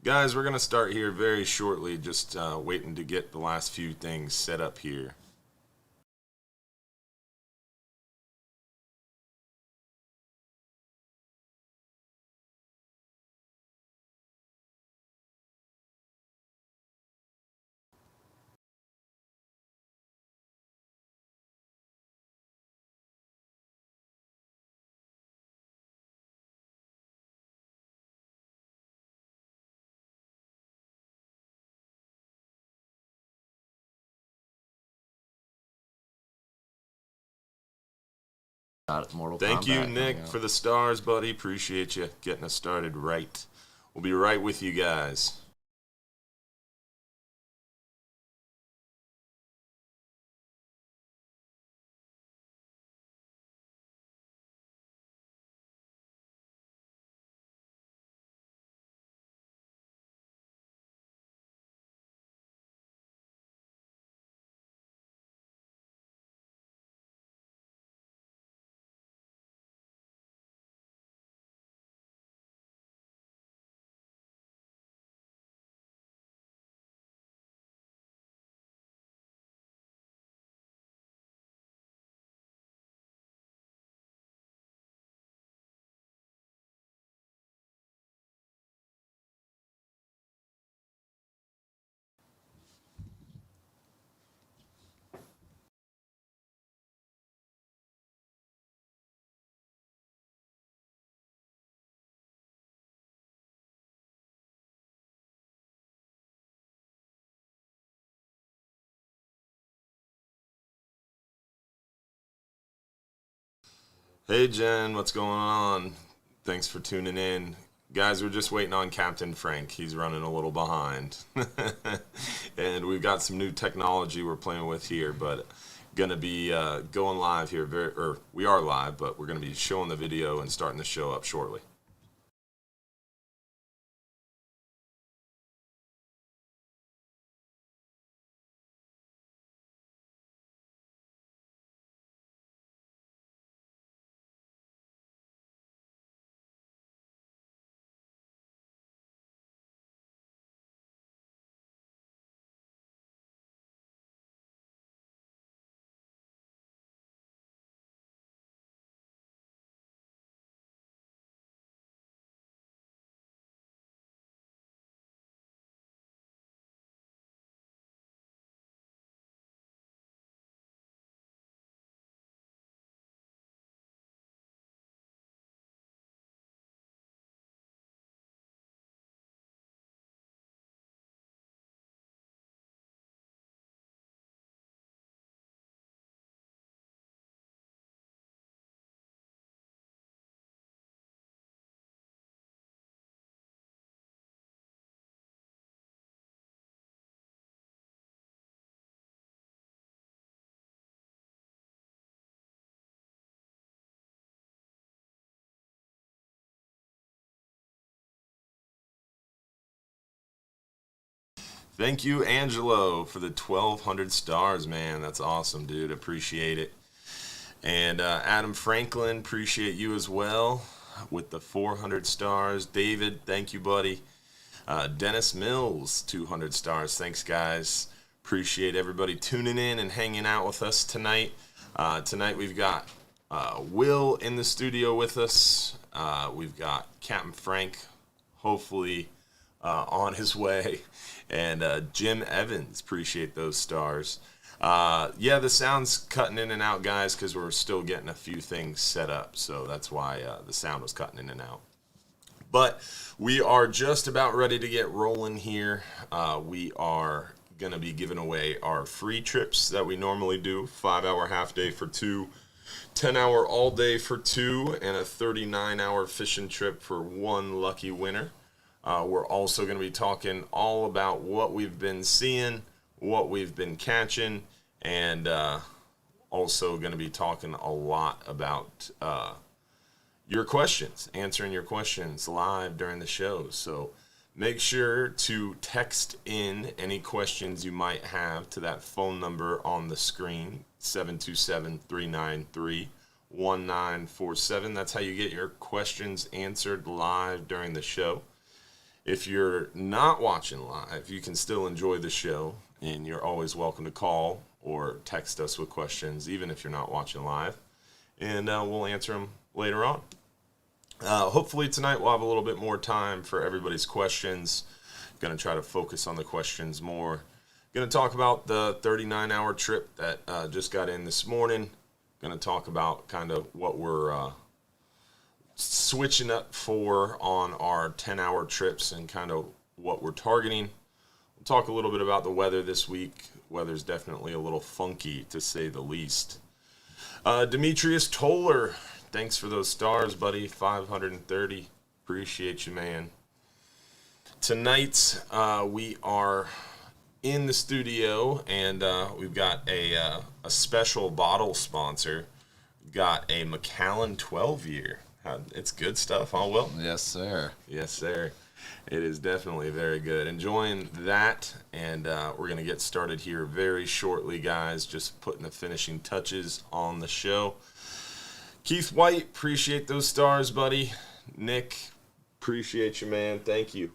Guys, we're going to start here very shortly, just waiting to get the last few things set up here. Got Mortal Thank you, Kombat coming Nick, out. for the stars, buddy. Appreciate you getting us started right. We'll be right with you guys. Hey, Jen, what's going on? Thanks for tuning in. Guys, we're just waiting on Captain Frank. He's running a little behind. And we've got some new technology we're playing with here, but gonna be going live here or we are live, but we're gonna be showing the video and starting the show up shortly. Thank you, Angelo, for the 1,200 stars, man. That's awesome, dude. Appreciate it. And Adam Franklin, appreciate you as well with the 400 stars. David, thank you, buddy. Dennis Mills, 200 stars. Thanks, guys. Appreciate everybody tuning in and hanging out with us tonight. Tonight we've got Will in the studio with us. We've got Captain Frank, hopefully on his way, and Jim Evans. Appreciate those stars. Yeah, the sound's cutting in and out, guys, because we're still getting a few things set up. So that's why the sound was cutting in and out. But we are just about ready to get rolling here. We are going to be giving away our free trips that we normally do, 5-hour half day for two, 10-hour all day for two, and a 39-hour fishing trip for one lucky winner. We're also going to be talking all about what we've been seeing, what we've been catching, and also going to be talking a lot about your questions, answering your questions live during the show. So make sure to text in any questions you might have to that phone number on the screen, 727-393-1947. That's how you get your questions answered live during the show. If you're not watching live, you can still enjoy the show, and you're always welcome to call or text us with questions, even if you're not watching live, and we'll answer them later on. Hopefully tonight we'll have a little bit more time for everybody's questions. Going to try to focus on the questions more. Going to talk about the 39-hour trip that just got in this morning. Going to talk about kind of what we're switching up for on our 10-hour trips and kind of what we're targeting. We'll talk a little bit about the weather this week. Weather's definitely a little funky, to say the least. Demetrius Toller, thanks for those stars, buddy. 530. Appreciate you, man. Tonight, we are in the studio, and we've got a special bottle sponsor. We've got a Macallan 12-year. It's good stuff, huh, Will? Yes, sir. Yes, sir. It is definitely very good. Enjoying that, and we're going to get started here very shortly, guys. Just putting the finishing touches on the show. Keith White, appreciate those stars, buddy. Nick, appreciate you, man. Thank you.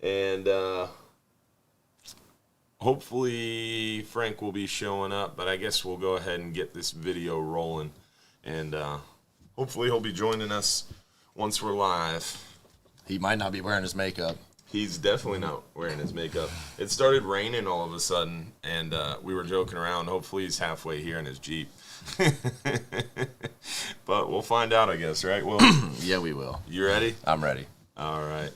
And hopefully Frank will be showing up, but I guess we'll go ahead and get this video rolling. And hopefully he'll be joining us once we're live. He might not be wearing his makeup. He's definitely not wearing his makeup. It started raining all of a sudden, and we were joking around. Hopefully he's halfway here in his Jeep. But we'll find out, I guess, right, Will? Yeah, we will. You ready? I'm ready. All right.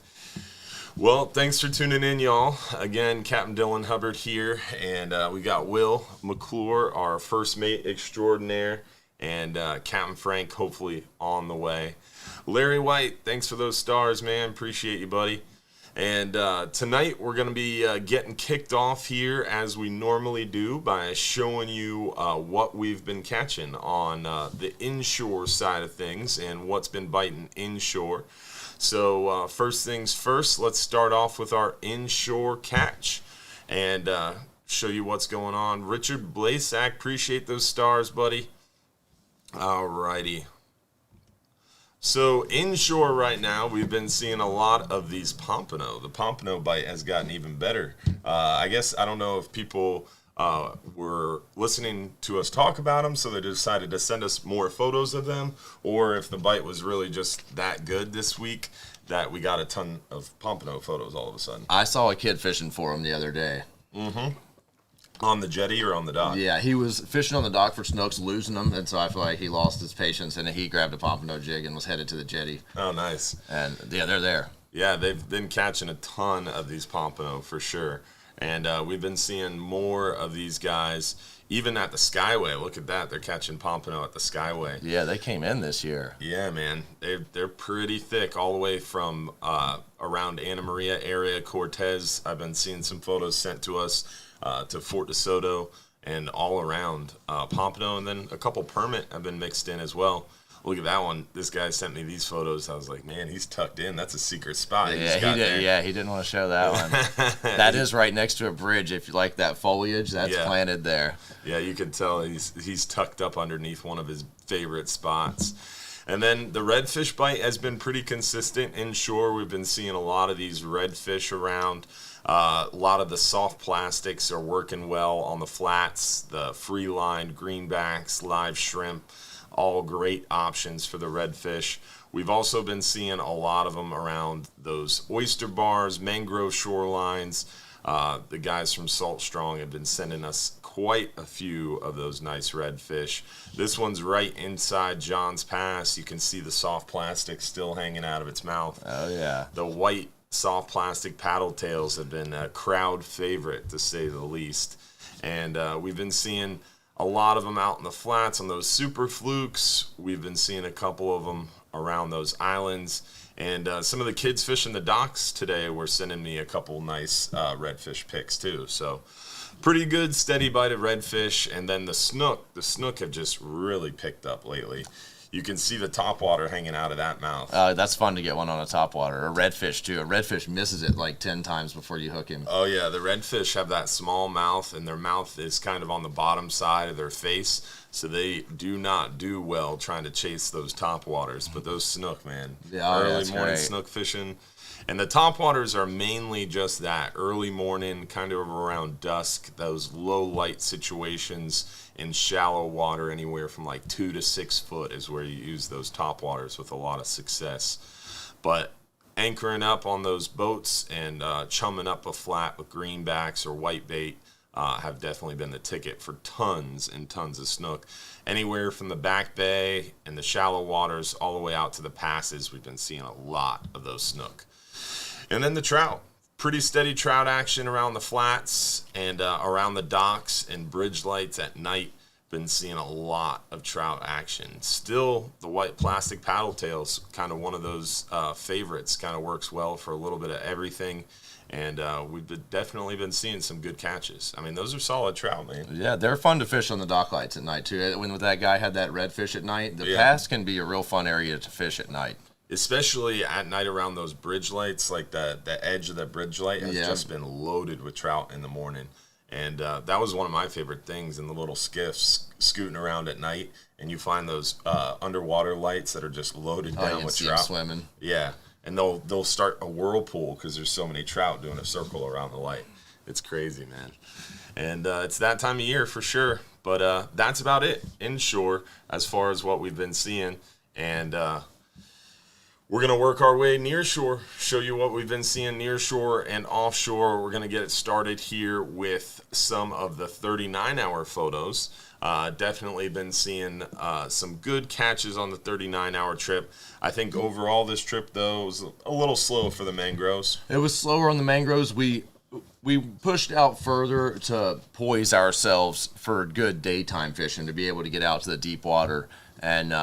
Well, thanks for tuning in, y'all. Again, Captain Dylan Hubbard here, and we got Will McClure, our first mate extraordinaire, and Captain Frank, hopefully on the way. Larry White, thanks for those stars, man. Appreciate you, buddy. And tonight we're going to be getting kicked off here as we normally do by showing you what we've been catching on the inshore side of things and what's been biting inshore. So first things first, let's start off with our inshore catch and show you what's going on. Richard Blasak, appreciate those stars, buddy. All righty. So inshore right now, we've been seeing a lot of these pompano. The pompano bite has gotten even better. I guess, I don't know if people were listening to us talk about them, so they decided to send us more photos of them, or if the bite was really just that good this week that we got a ton of pompano photos all of a sudden. I saw a kid fishing for him the other day. Mm-hmm. On the jetty or on the dock? Yeah, he was fishing on the dock for snooks, losing them, and so I feel like he lost his patience, and he grabbed a pompano jig and was headed to the jetty. Oh, nice. And, yeah, they're there. Yeah, they've been catching a ton of these pompano for sure. And we've been seeing more of these guys, even at the Skyway. Look at that. They're catching pompano at the Skyway. Yeah, they came in this year. Yeah, man. They're pretty thick all the way from around Anna Maria area, Cortez. I've been seeing some photos sent to us to Fort DeSoto and all around pompano. And then a couple permit have been mixed in as well. Look at that one. This guy sent me these photos. I was like, man, he's tucked in. That's a secret spot. Yeah, he did. Yeah, he didn't want to show that one. That is right next to a bridge. If you like that foliage, that's planted there. Yeah, you can tell he's tucked up underneath one of his favorite spots. And then the redfish bite has been pretty consistent inshore. We've been seeing a lot of these redfish around. A lot of the soft plastics are working well on the flats, the free-lined greenbacks, live shrimp. All great options for the redfish. We've also been seeing a lot of them around those oyster bars, mangrove shorelines. The guys from Salt Strong have been sending us quite a few of those nice redfish. This one's right inside John's Pass. You can see the soft plastic still hanging out of its mouth. Oh, yeah. The white soft plastic paddle tails have been a crowd favorite, to say the least. And we've been seeing a lot of them out in the flats on those super flukes. We've been seeing a couple of them around those islands. And some of the kids fishing the docks today were sending me a couple nice redfish pics too. So pretty good steady bite of redfish. And then the snook have just really picked up lately. You can see the topwater hanging out of that mouth. That's fun to get one on a topwater. A redfish, too. A redfish misses it like 10 times before you hook him. Oh, yeah. The redfish have that small mouth, and their mouth is kind of on the bottom side of their face. So they do not do well trying to chase those top waters. But those snook, man, Yeah, early morning great. snook fishing. And the top waters are mainly just that, early morning, kind of around dusk, those low light situations in shallow water, anywhere from like 2 to 6 foot is where you use those top waters with a lot of success. But anchoring up on those boats and chumming up a flat with greenbacks or whitebait have definitely been the ticket for tons and tons of snook. Anywhere from the back bay and the shallow waters all the way out to the passes, we've been seeing a lot of those snook. And then the trout. Pretty steady trout action around the flats and around the docks and bridge lights at night. Been seeing a lot of trout action. Still, the white plastic paddle tails, kind of one of those favorites. Kind of works well for a little bit of everything. And we've definitely been seeing some good catches. I mean, those are solid trout, man. Yeah, they're fun to fish on the dock lights at night, too. When that guy had that redfish at night, the pass can be a real fun area to fish at night. Especially at night around those bridge lights, like the edge of that bridge light has just been loaded with trout in the morning. And that was one of my favorite things in the little skiffs scooting around at night. And you find those underwater lights that are just loaded down with trout. Swimming. Yeah, and they'll start a whirlpool because there's so many trout doing a circle around the light. It's crazy, man. And it's that time of year for sure. But that's about it inshore as far as what we've been seeing. And we're going to work our way near shore, show you what we've been seeing near shore and offshore. We're going to get it started here with some of the 39-hour photos. Definitely been seeing some good catches on the 39-hour trip. I think overall this trip, though, was a little slow for the mangroves. It was slower on the mangroves. We pushed out further to poise ourselves for good daytime fishing, to be able to get out to the deep water and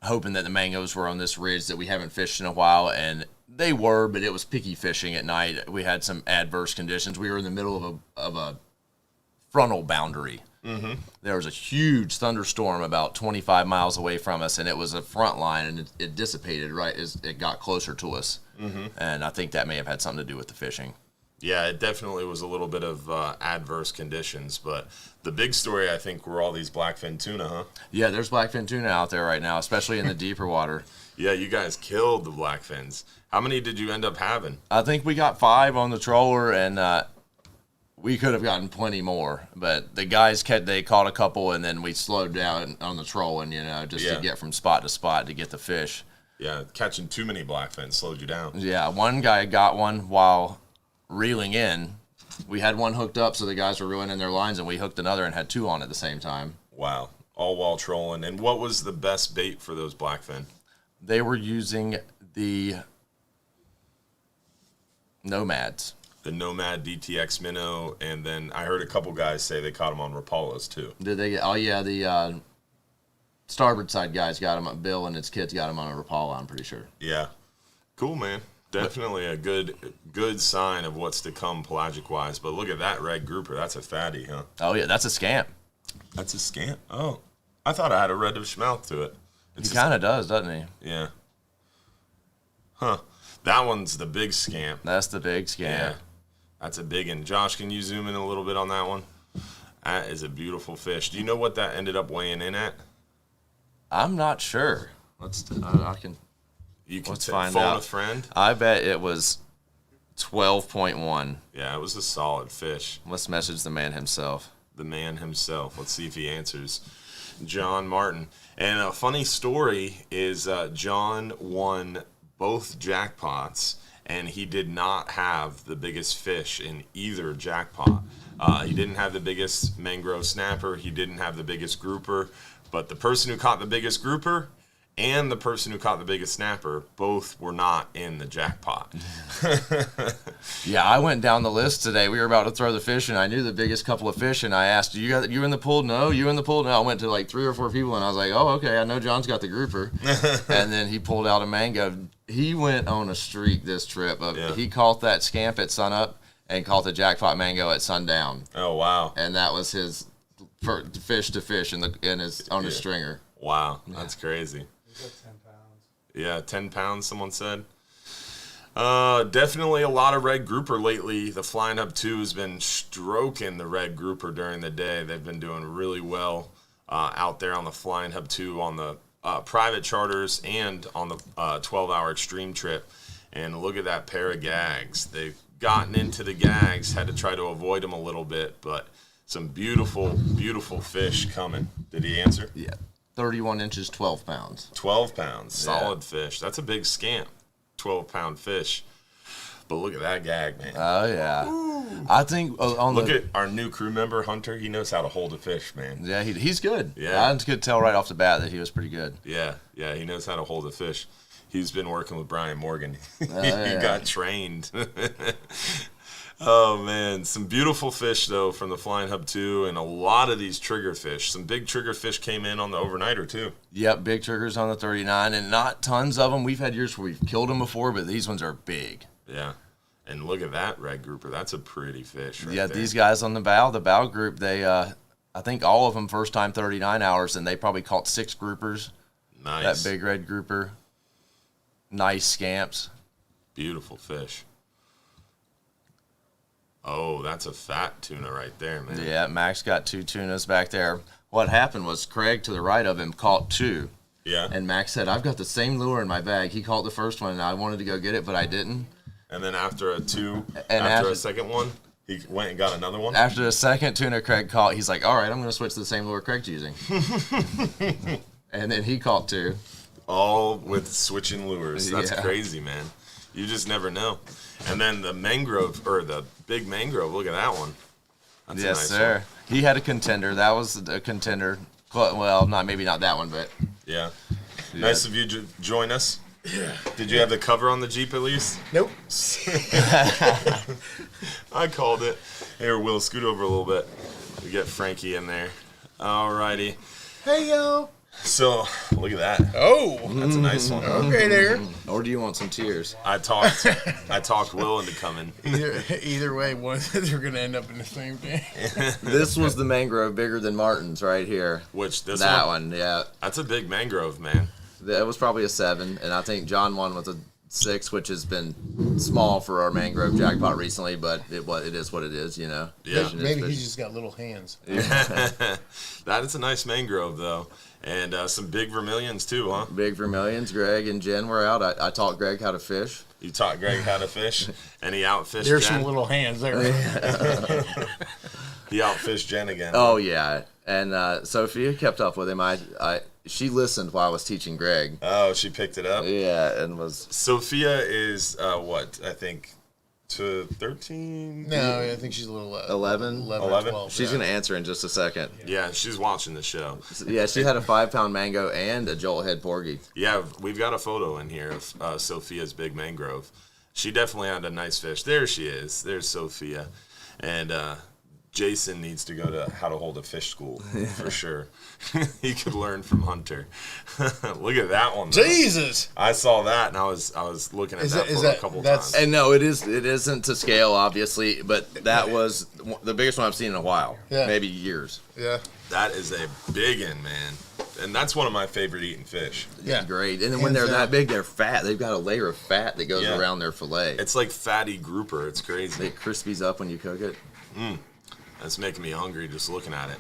hoping that the mangoes were on this ridge that we haven't fished in a while, and they were, but it was picky fishing at night. We had some adverse conditions. We were in the middle of a frontal boundary. Mm-hmm. There was a huge thunderstorm about 25 miles away from us, and it was a front line, and it dissipated right as it got closer to us. Mm-hmm. And I think that may have had something to do with the fishing. Yeah, it definitely was a little bit of adverse conditions, but the big story, I think, were all these blackfin tuna, huh? Yeah, there's blackfin tuna out there right now, especially in the deeper water. Yeah, you guys killed the blackfins. How many did you end up having? I think we got 5 on the trawler, and we could have gotten plenty more. But the guys they caught a couple, and then we slowed down on the trolling, to get from spot to spot to get the fish. Yeah, catching too many blackfins slowed you down. Yeah, one guy got one while reeling in. We had one hooked up, so the guys were reeling in their lines, and we hooked another and had 2 on at the same time. Wow, all while trolling. And what was the best bait for those blackfin? They were using the Nomads. The Nomad DTX minnow, and then I heard a couple guys say they caught them on Rapalas too. Did they get? Oh yeah, the starboard side guys got them. Bill and his kids got them on a Rapala, I'm pretty sure. Yeah, cool, man. Definitely a good sign of what's to come pelagic wise. But look at that red grouper. That's a fatty, huh? Oh yeah, that's a scamp. That's a scamp. Oh, I thought I had a reddish mouth to it. He kind of does, doesn't he? Yeah. Huh. That one's the big scamp. That's the big scamp. Yeah. That's a big one. Josh, can you zoom in a little bit on that one? That is a beautiful fish. Do you know what that ended up weighing in at? I'm not sure. I can. You can Let's find phone out. a friend. I bet it was 12.1. Yeah, it was a solid fish. Let's message the man himself. The man himself. Let's see if he answers. John Martin. And a funny story is John won both jackpots, and he did not have the biggest fish in either jackpot. He didn't have the biggest mangrove snapper. He didn't have the biggest grouper. But the person who caught the biggest grouper and the person who caught the biggest snapper both were not in the jackpot. Yeah, I went down the list today. We were about to throw the fish, and I knew the biggest couple of fish, and I asked, you in the pool? No. You in the pool? No. I went to like 3 or 4 people, and I was like, oh, okay, I know John's got the grouper. And then he pulled out a mango. He went on a streak this trip. He caught that scamp at sunup and caught the jackpot mango at sundown. Oh, wow. And that was his fish to fish on his stringer. Wow, that's crazy. He's like 10 pounds. Yeah, 10 pounds, someone said. Definitely a lot of red grouper lately. The Flying Hub 2 has been stroking the red grouper during the day. They've been doing really well. out there on the Flying Hub 2 on the private charters and on the 12-hour extreme trip. And look at that pair of gags. They've gotten into the gags, had to try to avoid them a little bit, but some beautiful, beautiful fish coming. Did he answer? Yeah. 31 inches, 12 pounds. 12 pounds. Solid fish. That's a big scamp. 12-pound fish. But look at that gag, man. Oh, yeah. Ooh. I think look at our new crew member, Hunter. He knows how to hold a fish, man. Yeah, he's good. Yeah. I could tell right off the bat that he was pretty good. Yeah, he knows how to hold a fish. He's been working with Brian Morgan. He got trained. Oh, man. Some beautiful fish, though, from the Flying Hub 2, and a lot of these trigger fish. Some big trigger fish came in on the overnighter, too. Yep, big triggers on the 39, and not tons of them. We've had years where we've killed them before, but these ones are big. Yeah. And look at that red grouper. That's a pretty fish right there. These guys on the bow group, they, I think all of them first time 39 hours, and they probably caught 6 groupers. Nice. That big red grouper. Nice scamps. Beautiful fish. Oh, that's a fat tuna right there, man. Yeah, Max got 2 tunas back there. What happened was Craig to the right of him caught 2. Yeah. And Max said, I've got the same lure in my bag. He caught the first one, and I wanted to go get it, but I didn't. And then after a second one, he went and got another one? After the second tuna Craig caught, he's like, all right, I'm going to switch to the same lure Craig's using. And then he caught 2. All with switching lures. That's crazy, man. You just never know. And then the mangrove, or the big mangrove, look at that one. That's yes, a nice sir. one. He had a contender. That was a contender. Well, maybe not that one, but. Yeah. Nice of you to join us. Yeah. Did you have the cover on the Jeep at least? Nope. I called it. Here, Will, scoot over a little bit. We get Frankie in there. All righty. Hey, yo. So, look at that. Oh. That's a nice one. Okay, there. Or do you want some tears? I talked Will into coming. Either way, they're going to end up in the same thing. This was the mangrove bigger than Martin's right here. Which, this that one? Yeah. That's a big mangrove, man. That was probably a 7, and I think John one was a 6, which has been small for our mangrove jackpot recently, but it is what it is, you know. Yeah. Maybe he's just got little hands. That is a nice mangrove, though. And some big vermilions, too, huh? Big vermilions. Greg and Jen were out. I taught Greg how to fish. You taught Greg how to fish, and he outfished There's Jen. some little hands there. He outfished Jen again. Oh, yeah. And Sophia kept up with him. She listened while I was teaching Greg. Oh, she picked it up? Yeah, and was... Sophia is, what, I think, to 13? No, I think she's a little... 11? 11? 12. She's going to answer in just a second. Yeah, she's watching the show. Yeah, she had a 5-pound mango and a jolt head porgy. Yeah, we've got a photo in here of Sophia's big mangrove. She definitely had a nice fish. There she is. There's Sophia. And Jason needs to go to how to hold a fish school for sure. He could learn from Hunter. Look at that one, though. Jesus! I saw that, and I was looking at that photo a couple times. And no, it isn't to scale, obviously, but that was the biggest one I've seen in a while. Yeah. Maybe years. Yeah. That is a big one, man. And that's one of my favorite eating fish. Yeah. Great. And then when they're that big, they're fat. They've got a layer of fat that goes around their fillet. It's like fatty grouper. It's crazy. It crispies up when you cook it. That's making me hungry just looking at it.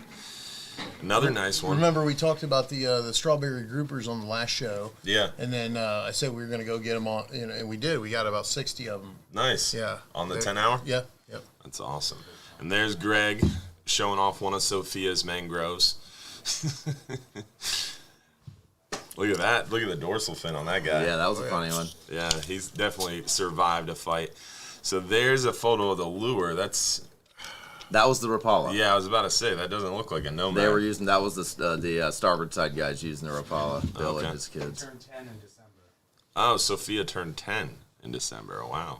Another nice one. Remember we talked about the strawberry groupers on the last show. Yeah. And then I said we were going to go get them on, and we did. We got about 60 of them. Nice. Yeah. On the 10-hour? Yeah. Yep. That's awesome. And there's Greg showing off one of Sophia's mangroves. Look at that. Look at the dorsal fin on that guy. Yeah, that was a funny one. Yeah, he's definitely survived a fight. So there's a photo of the lure. That was the Rapala. Yeah, I was about to say, that doesn't look like a nomad. They were using, that was the starboard side guys using the Rapala, Bill and his kids. Turned 10 in December. Oh, Sophia turned 10 in December. Wow.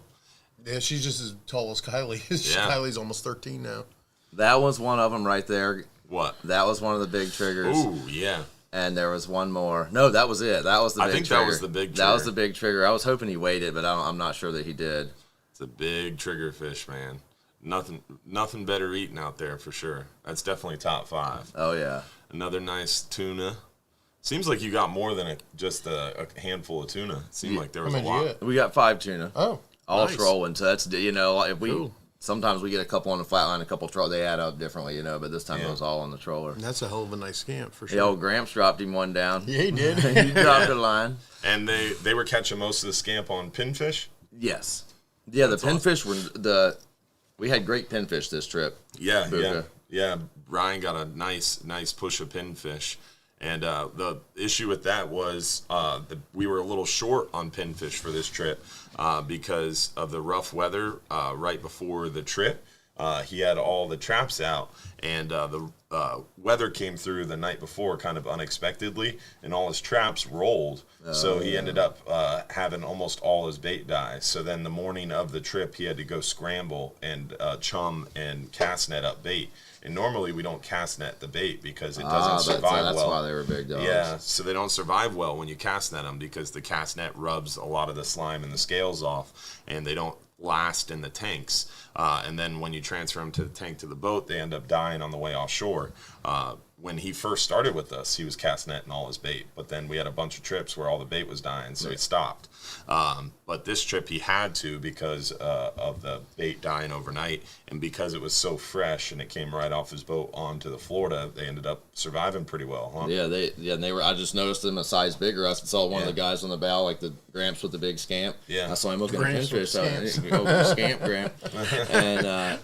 Yeah, she's just as tall as Kylie. Yeah. Kylie's almost 13 now. That was one of them right there. What? That was one of the big triggers. Ooh, yeah. And there was one more. No, that was it. That was the big trigger. I think that was the big trigger. That was the big trigger. I was hoping he waited, but I'm not sure that he did. It's a big trigger fish, man. Nothing better eating out there for sure. That's definitely top 5. Oh, yeah. Another nice tuna. Seems like you got more than just a handful of tuna. It seemed like there was a lot. We got 5 tuna. Oh, All nice. trolling. So that's, if we... Cool. sometimes we get a couple on the flat line, a couple troll. They add up differently, but this time Yeah. it was all on the troller. And that's a hell of a nice scamp for The sure. old Gramps dropped him one down. Yeah, he did. He dropped a line. And they were catching most of the scamp on pinfish. Yes. Yeah, the That's awesome. pinfish were we had great pinfish this trip. Yeah, Buka. yeah. Ryan got a nice push of pinfish, and the issue with that was we were a little short on pinfish for this trip because of the rough weather right before the trip. He had all the traps out, and the weather came through the night before kind of unexpectedly, and all his traps rolled. So he ended up having almost all his bait die. So then the morning of the trip, he had to go scramble and chum and cast net up bait. And normally we don't cast net the bait because it doesn't survive that's well. why they were big dogs. Yeah, so they don't survive well when you cast net them because the cast net rubs a lot of the slime and the scales off, and they don't last in the tanks. And then when you transfer them to the tank to the boat, they end up dying on the way offshore. When he first started with us, he was cast netting all his bait, but then we had a bunch of trips where all the bait was dying, so he stopped. But this trip he had to because of the bait dying overnight, and because it was so fresh and it came right off his boat onto the Florida, they ended up surviving pretty well, huh? Yeah, they were. I just noticed them a size bigger. I saw one of the guys on the bow, like the Gramps with the big scamp. Yeah. I saw him looking at Gramps with pinfish. Scamp Gramp, and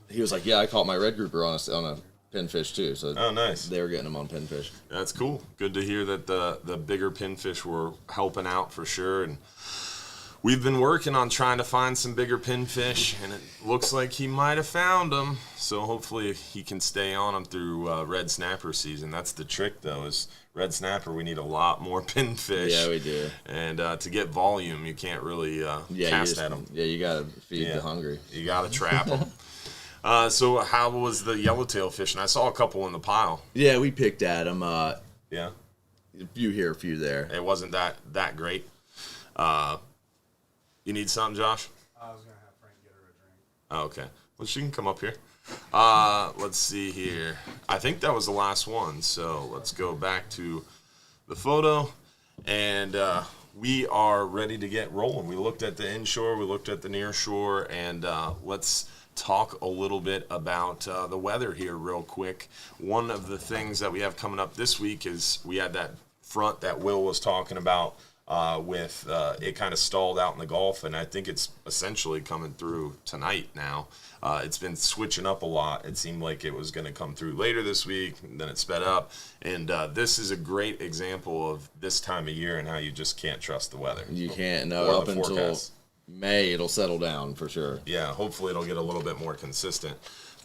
he was like, "Yeah, I caught my red grouper on a pinfish too." So Oh, nice. they were getting them on pinfish. That's cool. Good to hear that the bigger pinfish were helping out for sure. And we've been working on trying to find some bigger pinfish, and it looks like he might have found them. So hopefully he can stay on them through red snapper season. That's the trick, though, is red snapper, we need a lot more pinfish. Yeah, we do. And to get volume, you can't really cast at them. Yeah, you gotta feed the hungry. You got to trap them. So how was the yellowtail fishing? I saw a couple in the pile. Yeah, we picked at them. Yeah. A few here, a few there. It wasn't that great. You need something, Josh? I was going to have Frank get her a drink. Oh, okay. Well, she can come up here. Let's see here. I think that was the last one. So let's go back to the photo. And we are ready to get rolling. We looked at the inshore. We looked at the near shore. And let's talk a little bit about the weather here real quick. One of the things that we have coming up this week is we had that front that Will was talking about with it kind of stalled out in the Gulf, and I think it's essentially coming through tonight now. It's been switching up a lot. It seemed like it was going to come through later this week, and then it sped up. And this is a great example of this time of year and how you just can't trust the weather. You can't know Or up the until forecast. May. It'll settle down for sure. Yeah, hopefully it'll get a little bit more consistent.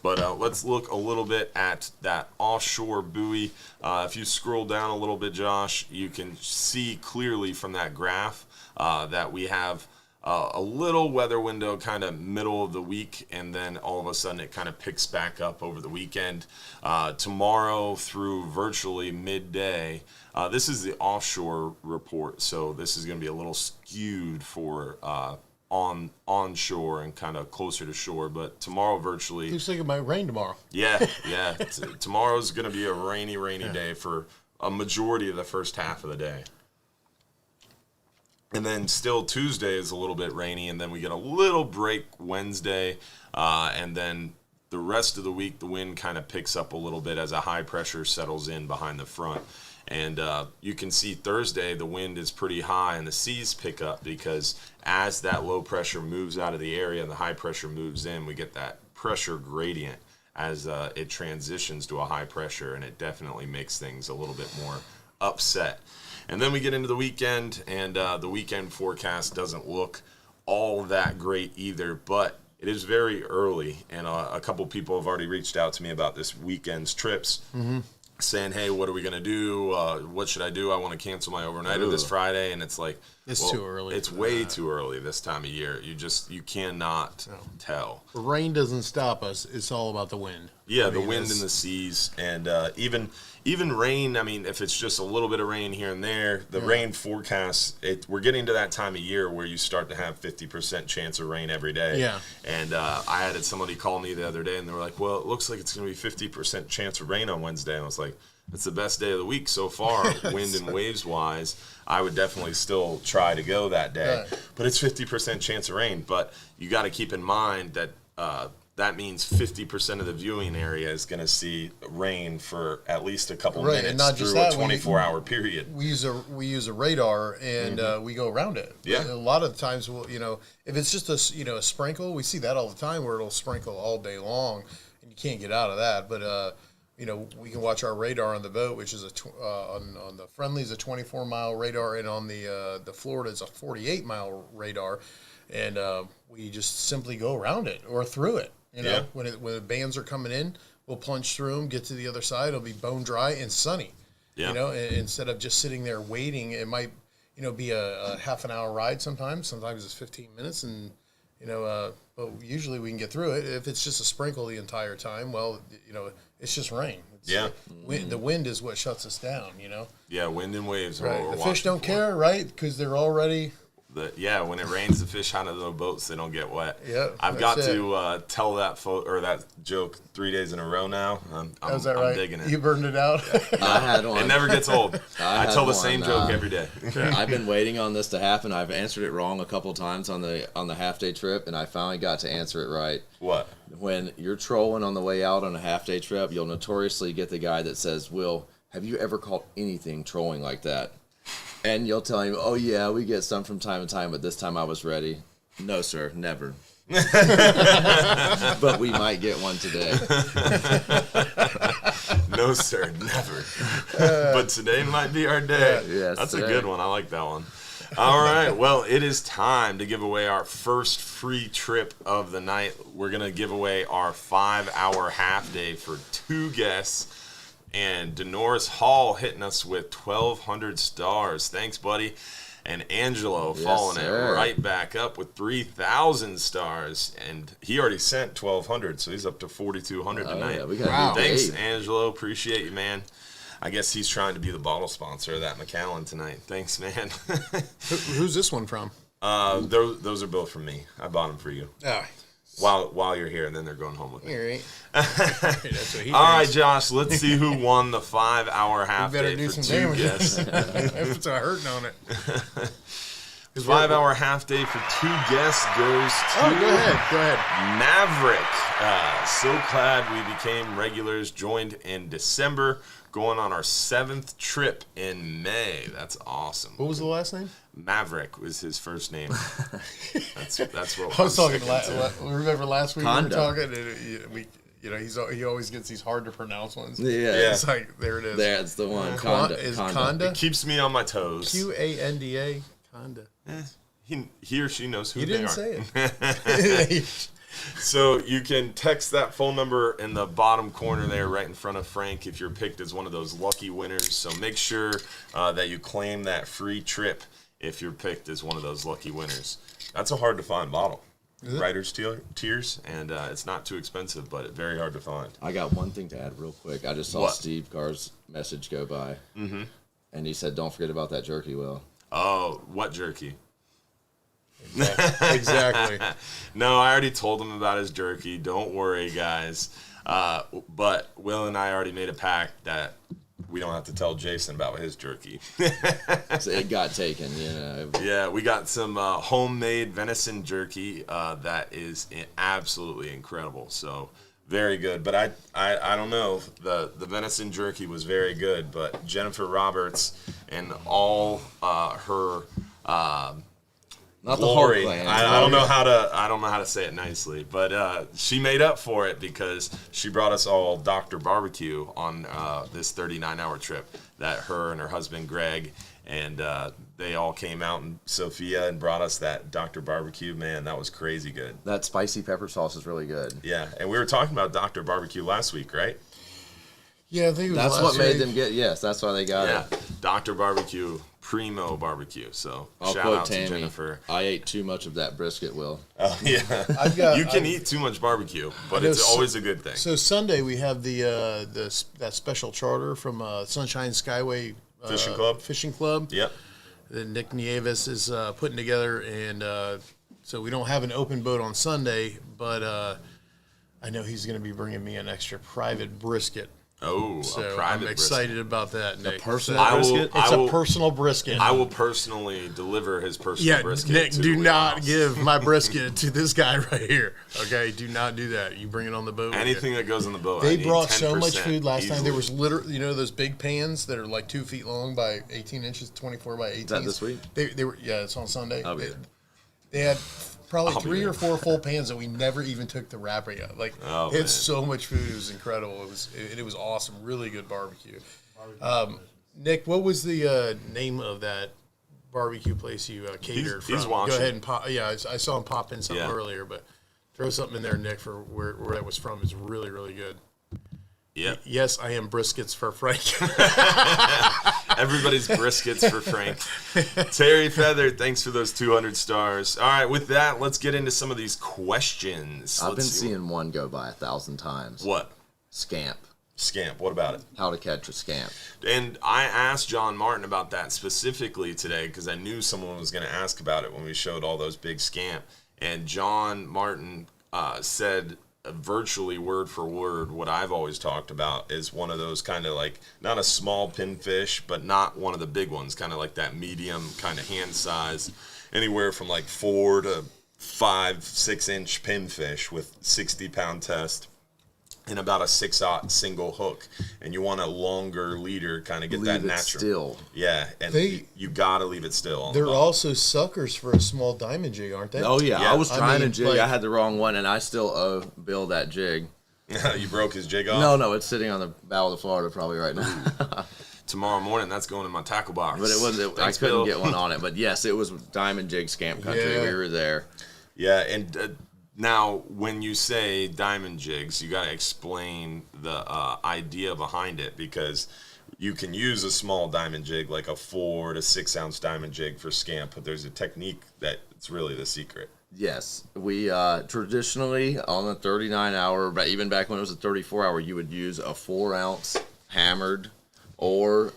But let's look a little bit at that offshore buoy. If you scroll down a little bit, Josh, you can see clearly from that graph that we have a little weather window kind of middle of the week, and then all of a sudden it kind of picks back up over the weekend. Tomorrow through virtually midday, this is the offshore report, so this is going to be a little skewed for onshore and kind of closer to shore, but tomorrow virtually. Looks like it might rain tomorrow. Yeah. Tomorrow's going to be a rainy day for a majority of the first half of the day. And then still Tuesday is a little bit rainy, and then we get a little break Wednesday, and then the rest of the week the wind kind of picks up a little bit as a high pressure settles in behind the front. And you can see Thursday the wind is pretty high and the seas pick up because as that low pressure moves out of the area and the high pressure moves in, we get that pressure gradient as it transitions to a high pressure, and it definitely makes things a little bit more upset. And then we get into the weekend, and the weekend forecast doesn't look all that great either, but it is very early, and a couple people have already reached out to me about this weekend's trips. Mm-hmm. Saying, hey, what are we going to do? What should I do? I want to cancel my overnighter this Friday. And it's like, It's too early It's for way that. too early this time of year. You cannot tell. The rain doesn't stop us. It's all about the wind. Yeah, I the mean, wind it's- and the seas, and even rain. I mean, if it's just a little bit of rain here and there, the rain forecast. We're getting to that time of year where you start to have 50% chance of rain every day. Yeah. And I had somebody call me the other day, and they were like, "Well, it looks like it's going to be 50% chance of rain on Wednesday." And I was like, "It's the best day of the week so far, wind and waves wise. I would definitely still try to go that day, Right. but it's 50% chance of rain. But you got to keep in mind that that means 50% of the viewing area is going to see rain for at least a couple Right, minutes and not just through that, a 24-hour period. We use a radar, and we go around it. Yeah. A lot of the times, if it's just a sprinkle, we see that all the time where it'll sprinkle all day long, and you can't get out of that. But we can watch our radar on the boat, which is on the Friendly is a 24-mile radar, and on the Florida is a 48-mile radar, and we just simply go around it or through it. Yeah. When the bands are coming in, we'll plunge through them, get to the other side. It'll be bone dry and sunny. Yeah. And instead of just sitting there waiting, it might be a half an hour ride sometimes. Sometimes it's 15 minutes, and but usually we can get through it. If it's just a sprinkle the entire time, well, it's just rain. The wind is what shuts us down. Yeah, wind and waves. Right. Are what The we're fish don't watching for. care, right? Because they're already. When it rains, the fish out of the boats, they don't get wet. Yeah, I've got that's to tell that joke 3 days in a row now. Is that right? I'm digging it. You burned it out. I had one. It never gets old. I had tell the one, same joke every day. I've been waiting on this to happen. I've answered it wrong a couple times on the half-day trip, and I finally got to answer it right. What? When you're trolling on the way out on a half-day trip, you'll notoriously get the guy that says, Will, have you ever caught anything trolling like that? And you'll tell him, oh, yeah, we get some from time to time, but this time I was ready. No, sir, never. But we might get one today. No, sir, never. But today might be our day. Yes, That's today. a good one. I like that one. All right. Well, it is time to give away our first free trip of the night. We're going to give away our 5-hour half day for 2 guests. And Denoris Hall hitting us with 1,200 stars. Thanks, buddy. And Angelo following it right back up with 3,000 stars. And he already sent 1,200, so he's up to 4,200 tonight. Yeah, we got Thanks, Dave. Angelo. Appreciate you, man. I guess he's trying to be the bottle sponsor of that Macallan tonight. Thanks, man. Who's this one from? Those are both from me. I bought them for you. Oh, While you're here, and then they're going home with me. all right. That's what he All right, thinks. Josh, let's see who won the 5-hour half better day do for some 2 damage. guests. It's a hurting on it. 5-hour half day for 2 guests goes to Oh, go ahead. Maverick. So glad we became regulars, joined in December, going on our 7th trip in May. That's awesome. What was the last name? Maverick was his first name. That's what I was talking. sticking to. Remember last week Conda. we were talking, and he always gets these hard to pronounce ones. Yeah. It's like there it is. That's the one. Conda. Conda. Is Conda. Conda? It keeps me on my toes. Qanda. Conda. He or she knows who You they didn't are. say it. So you can text that phone number in the bottom corner there right in front of Frank if you're picked as one of those lucky winners. So make sure that you claim that free trip if you're picked as one of those lucky winners. That's a hard to find bottle. Writer's Tears, and it's not too expensive, but very hard to find. I got one thing to add real quick. I just saw What? Steve Carr's message go by. Mm-hmm. And he said, don't forget about that jerky, Will. Oh, what jerky? Exactly. No, I already told him about his jerky. Don't worry, guys. But Will and I already made a pact that we don't have to tell Jason about his jerky. So it got taken, Yeah, we got some homemade venison jerky that is absolutely incredible. So very good. But I don't know. The venison jerky was very good. But Jennifer Roberts and all her Not glory. the whole I don't know how to say it nicely, but she made up for it because she brought us all Dr. Barbecue on this 39-hour trip that her and her husband Greg and they all came out in Sophia and brought us that Dr. Barbecue. Man, that was crazy good. That spicy pepper sauce is really good. Yeah, and we were talking about Dr. Barbecue last week, right? Yeah, I think it was That's last what made week. them get, yes, that's why they got Yeah, it. Dr. Barbecue, primo barbecue. So I'll shout quote out to Tammy. Jennifer. I ate too much of that brisket, Will. Oh yeah, I've got. you can eat too much barbecue, but know it's always a good thing. So Sunday we have that special charter from Sunshine Skyway Fishing Club. Yep. That Nick Nieves is putting together, and so we don't have an open boat on Sunday, but I know he's going to be bringing me an extra private brisket. Oh, a So private I'm excited about that, Nick. personal I will, brisket? I It's will, a personal brisket. I will personally deliver his personal Yeah, brisket. Nick, to do the not warehouse. give my brisket to this guy right here. Okay, do not do that. You bring it on the boat. with you. Anything that goes on the boat. They I need brought so much 10% food last time. There easily. was literally, those big pans that are like 2 feet long by 18 inches, 24 by 18. Is that this week? They were, yeah, it's on Sunday. I'll be there. They had probably I'll be 3 there. or 4 full pans that we never even took the wrapper yet. Like, Oh, they had man. so much food. It was incredible. It was awesome. Really good barbecue. Nick, what was the name of that barbecue place you catered he's from? watching. Go ahead and pop. Yeah, I saw him pop in something Yeah. earlier, but throw something in there, Nick, for where that was from. It's really, really good. Yep. Yes, I am briskets for Frank. Everybody's briskets for Frank. Terry Feather, thanks for those 200 stars. All right, with that, let's get into some of these questions. I've been Let's see seeing one go by 1,000 times. what Scamp. Scamp. What about it? How to catch a scamp. And I asked John Martin about that specifically today because I knew someone was going to ask about it when we showed all those big scamp. And John Martin said virtually word for word what I've always talked about is one of those kind of like not a small pinfish, but not one of the big ones, kind of like that medium kind of hand size, anywhere from like 4 to 5-6 inch pinfish with 60-pound test. And about a 6/0 single hook, and you want a longer leader, kind of get that Leave it natural. still. Yeah, and you gotta leave it still. On They're the bottom. also suckers for a small diamond jig, aren't they? Oh, yeah. Yeah. I was I trying mean, to jig. like- I had the wrong one, and I still owe Bill that jig. You broke his jig off. No, it's sitting on the bow of the Florida probably right now. Tomorrow morning, that's going in my tackle box. But it wasn't. I Thanks, couldn't Bill. get one on it. But yes, it was diamond jig scamp country. Yeah. We were there. Yeah, and now when you say diamond jigs, you got to explain the idea behind it because you can use a small diamond jig like a 4 to 6 ounce diamond jig for scamp, but there's a technique that's really the secret. Yes, we traditionally on the 39-hour, but even back when it was a 34-hour, you would use a 4-ounce hammered or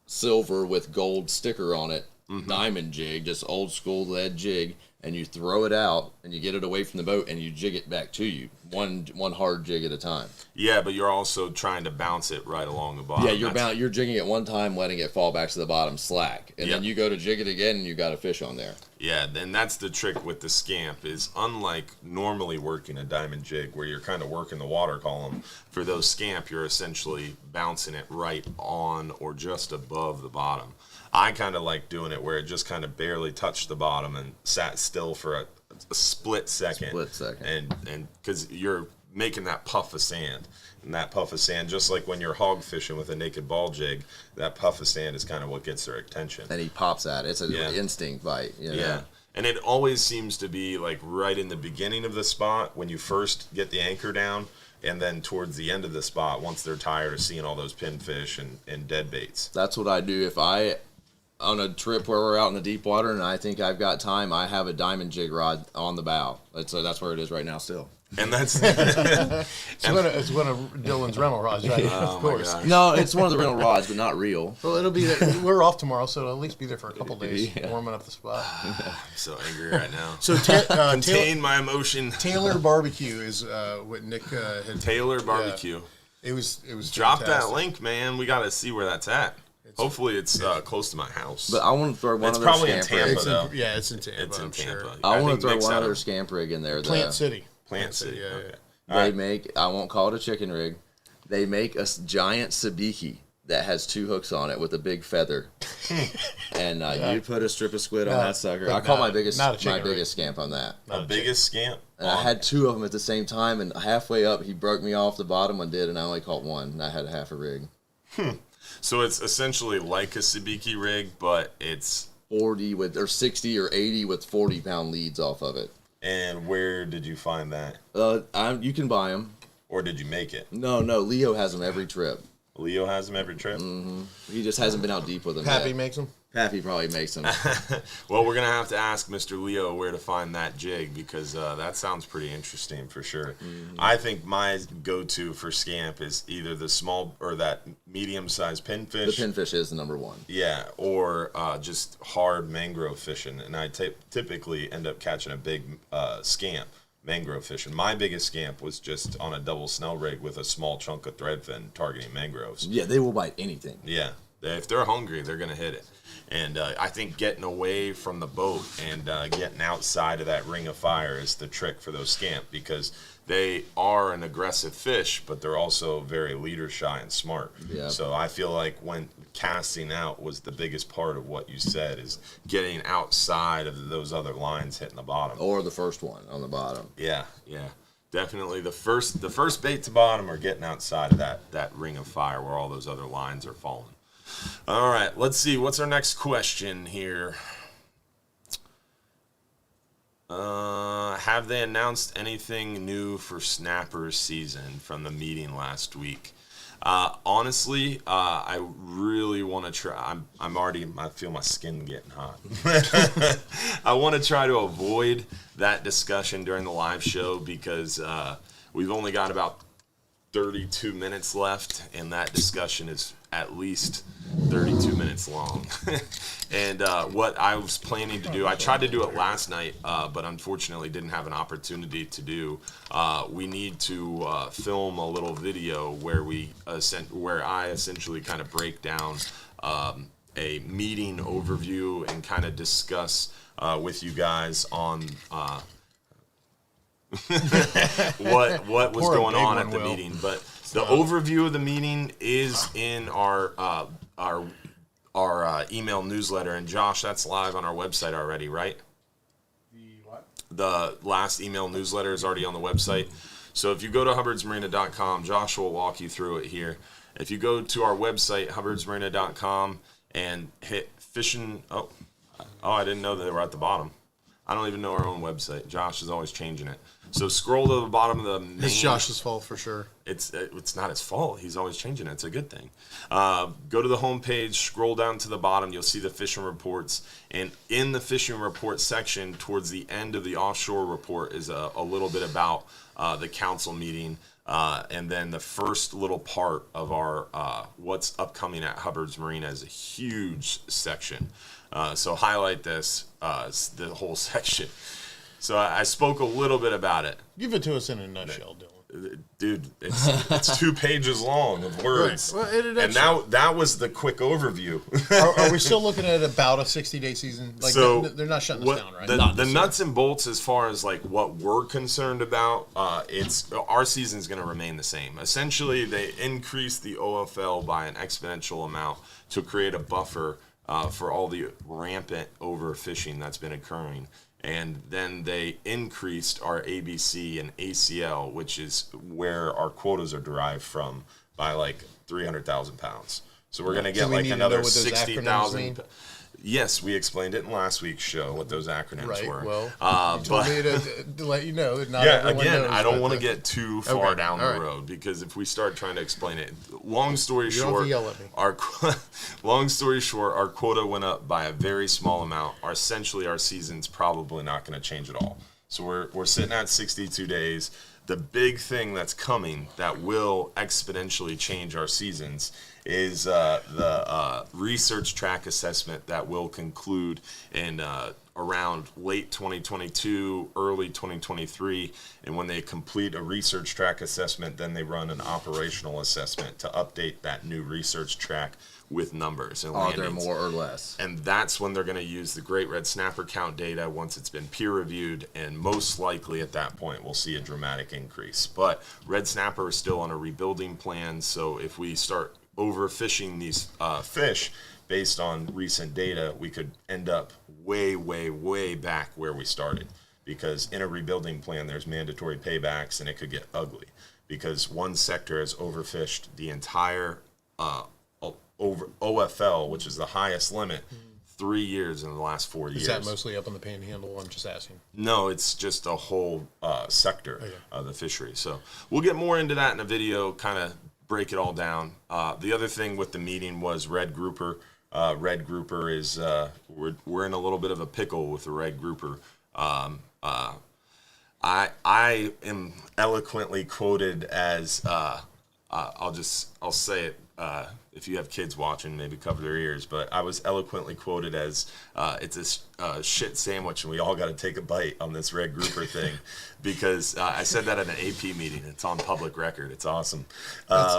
silver with gold sticker on it, diamond jig, just old school lead jig, and you throw it out and you get it away from the boat and you jig it back to you, one hard jig at a time. Yeah, but you're also trying to bounce it right along the bottom. Yeah, you're That's- you're jigging it one time, letting it fall back to the bottom slack, and then Yep. you go to jig it again and you got a fish on there. Yeah, and that's the trick with the scamp is unlike normally working a diamond jig where you're kind of working the water column, for those scamp, you're essentially bouncing it right on or just above the bottom. I kind of like doing it where it just kind of barely touched the bottom and sat still for a split second. And because you're making that puff of sand. And that puff of sand, just like when you're hog fishing with a naked ball jig, that puff of sand is kind of what gets their attention. And he pops at it. It's an Yeah. instinct bite. You know? Yeah. And it always seems to be like right in the beginning of the spot when you first get the anchor down, and then towards the end of the spot once they're tired of seeing all those pinfish and dead baits. That's what I do if I, on a trip where we're out in the deep water and I think I've got time, I have a diamond jig rod on the bow. So that's where it is right now still. And that's It's one of Dylan's rental rods, right? Oh Of my course. gosh. No, it's one of the rental rods, but not real. Well, it'll be there. We're off tomorrow, so it'll at least be there for a couple days, Yeah. warming up the spot. I'm so angry right now. So Contain my emotion. Taylor Barbecue is what Nick had. Taylor Barbecue. It was Drop that fantastic. link, man. We got to see where that's at. Hopefully it's close to my house. But I want to throw one It's other probably in scamp Tampa, rig. though. Yeah, it's in Tampa. It's in I'm Tampa. Sure. I want think to throw Nick's one out other of scamp rig in there. Plant City. Plant City. Yeah, Okay. yeah. They make, I won't call it a chicken rig, they make a giant sabiki that has 2 hooks on it with a big feather. And you put a strip of squid on No, that sucker. but I call not- my biggest not a chicken rig. scamp on that. The biggest scamp. And I had 2 of them at the same time, and halfway up, he broke me off the bottom one did, and I only caught one, and I had half a rig. So it's essentially like a sabiki rig, but it's. 40 with, or 60 or 80 with 40-pound leads off of it. And where did you find that? You can buy them. Or did you make it? No, Leo has them every trip. Leo has them every trip? He just hasn't been out deep with them Pappy yet. makes them. Pappy probably makes them. Well, we're going to have to ask Mr. Leo where to find that jig because that sounds pretty interesting for sure. I think my go-to for scamp is either the small or that medium-sized The pinfish. pinfish is the number one. Yeah, or just hard mangrove fishing. And I typically end up catching a big scamp mangrove fishing. My biggest scamp was just on a double snell rig with a small chunk of threadfin targeting mangroves. Yeah, they will bite anything. Yeah, if they're hungry, they're going to hit it. And I think getting away from the boat and getting outside of that ring of fire is the trick for those scamp, because they are an aggressive fish, but they're also very leader shy and smart. Yeah. So I feel like when casting out was the biggest part of what you said, is getting outside of those other lines hitting the bottom. Or the first one on the bottom. Yeah. Definitely the first bait to bottom, or getting outside of that ring of fire where all those other lines are falling. All right, let's see. What's our next question here? Have they announced anything new for snapper season from the meeting last week? Honestly, I really want to try. I feel my skin getting hot. I want to try to avoid that discussion during the live show, because we've only got about 32 minutes left, and that discussion is at least 32 minutes long. And what I was planning to do, I tried to do it last night, but unfortunately didn't have an opportunity to do. We need to film a little video where I essentially kind of break down a meeting overview and kind of discuss with you guys on what was going on at the meeting. But the overview of the meeting is in our email newsletter. And Josh, that's live on our website already, right? The what? The last email newsletter is already on the website. So if you go to hubbardsmarina.com, Josh will walk you through it here. If you go to our website, hubbardsmarina.com, and hit fishing, I didn't know that they were at the bottom. I don't even know our own website. Josh is always changing it. So scroll to the bottom of the main. It's Josh's fault for sure. It's not his fault. He's always changing it. It's a good thing. Go to the homepage, scroll down to the bottom. You'll see the fishing reports. And in the fishing report section, towards the end of the offshore report, is a little bit about the council meeting. And then the first little part of our what's upcoming at Hubbard's Marina is a huge section. So highlight this, the whole section. So I spoke a little bit about it. Give it to us in a nutshell, Dylan. Dude, it's 2 pages long of words. Right. Well, and now that was the quick overview. Are we still looking at about a 60-day season? Like, so they're not shutting us down, right? The nuts and bolts, as far as like what we're concerned about, it's our season's going to remain the same. Essentially, they increased the OFL by an exponential amount to create a buffer for all the rampant overfishing that's been occurring. And then they increased our ABC and ACL, which is where our quotas are derived from, by like 300,000 pounds. So we're going to get like another 60,000. Yes, we explained it in last week's show what those acronyms were. Well, you told me to let you know that not everyone knows. I don't want to get too far down the road, because if we start trying to explain it, long story short, our quota went up by a very small amount. Essentially, our season's probably not going to change at all. So we're sitting at 62 days. The big thing that's coming that will exponentially change our seasons is the research track assessment that will conclude in around late 2022, early 2023. And when they complete a research track assessment, then they run an operational assessment to update that new research track with numbers and landings. Are there more or less? And that's when they're going to use the Great Red Snapper count data once it's been peer reviewed, and most likely at that point we'll see a dramatic increase. But Red Snapper is still on a rebuilding plan, so if we start overfishing these fish based on recent data, we could end up way, way, way back where we started. Because in a rebuilding plan, there's mandatory paybacks, and it could get ugly. Because one sector has overfished the entire over OFL, which is the highest limit, 3 years in the last 4 years. Is that mostly up on the Panhandle? I'm just asking. No, it's just a whole sector of the fishery. So we'll get more into that in a video, kind of break it all down. The other thing with the meeting was red grouper. Red grouper is we're in a little bit of a pickle with the red grouper. I am eloquently quoted as I'll say it. if you have kids watching, maybe cover their ears, but I was eloquently quoted as, it's a shit sandwich and we all got to take a bite on this red grouper thing, because I said that at an AP meeting. It's on public record. It's awesome.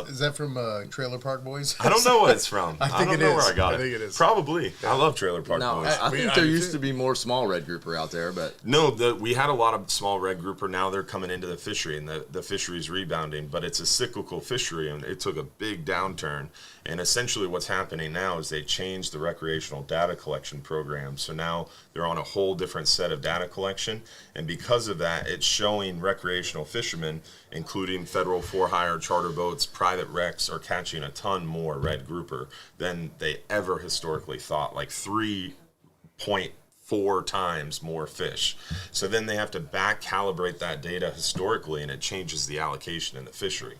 Is that from Trailer Park Boys? I don't know what it's from. I think don't it know is. where I got I it. think it is. Probably. I love Trailer Park No, Boys. I think I there do used too. to be more small red grouper out there, but No, we had a lot of small red grouper. Now they're coming into the fishery, and the fishery's rebounding. But it's a cyclical fishery, and it took a big downturn. And essentially what's happening now is they changed the recreational data collection program. So now they're on a whole different set of data collection. And because of that, it's showing recreational fishermen, including federal for-hire charter boats, private wrecks, are catching a ton more red grouper than they ever historically thought, like 3.4 times more fish. So then they have to back calibrate that data historically, and it changes the allocation in the fishery.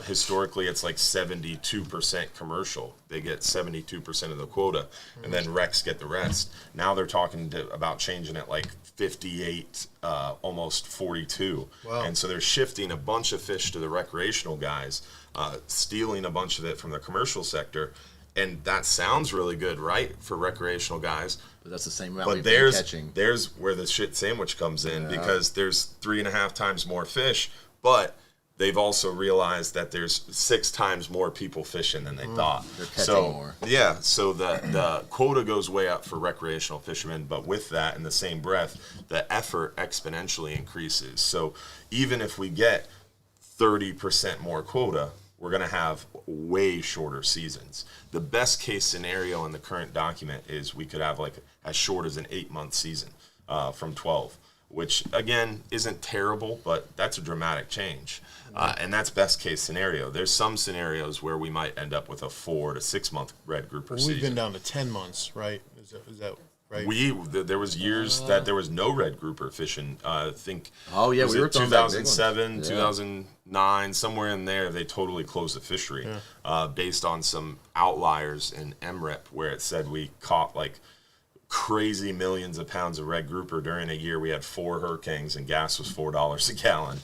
Historically, it's like 72% commercial. They get 72% of the quota, and then wrecks get the rest. Now they're talking about changing it like 58, almost 42. Wow. And so they're shifting a bunch of fish to the recreational guys, stealing a bunch of it from the commercial sector. And that sounds really good, right, for recreational guys. but that's the same amount But we've been there's catching. where the shit sandwich comes in, because there's 3.5 times more fish, but they've also realized that there's 6 times more people fishing than they thought. They're catching more. Yeah, so the quota goes way up for recreational fishermen, but with that, in the same breath, the effort exponentially increases. So even if we get 30% more quota, we're going to have way shorter seasons. The best case scenario in the current document is we could have like as short as an 8-month season from 12, which again isn't terrible, but that's a dramatic change. And that's best case scenario. There's some scenarios where we might end up with a 4 to 6 month red grouper season. We've been down to 10 months, right? Is that right? There was years that there was no red grouper fishing. I think. Oh, yeah, was we it worked on that big one. 2007, Yeah. 2009, somewhere in there. They totally closed the fishery based on some outliers in MREP where it said we caught like crazy millions of pounds of red grouper during a year. We had 4 hurricanes and gas was $4 a gallon.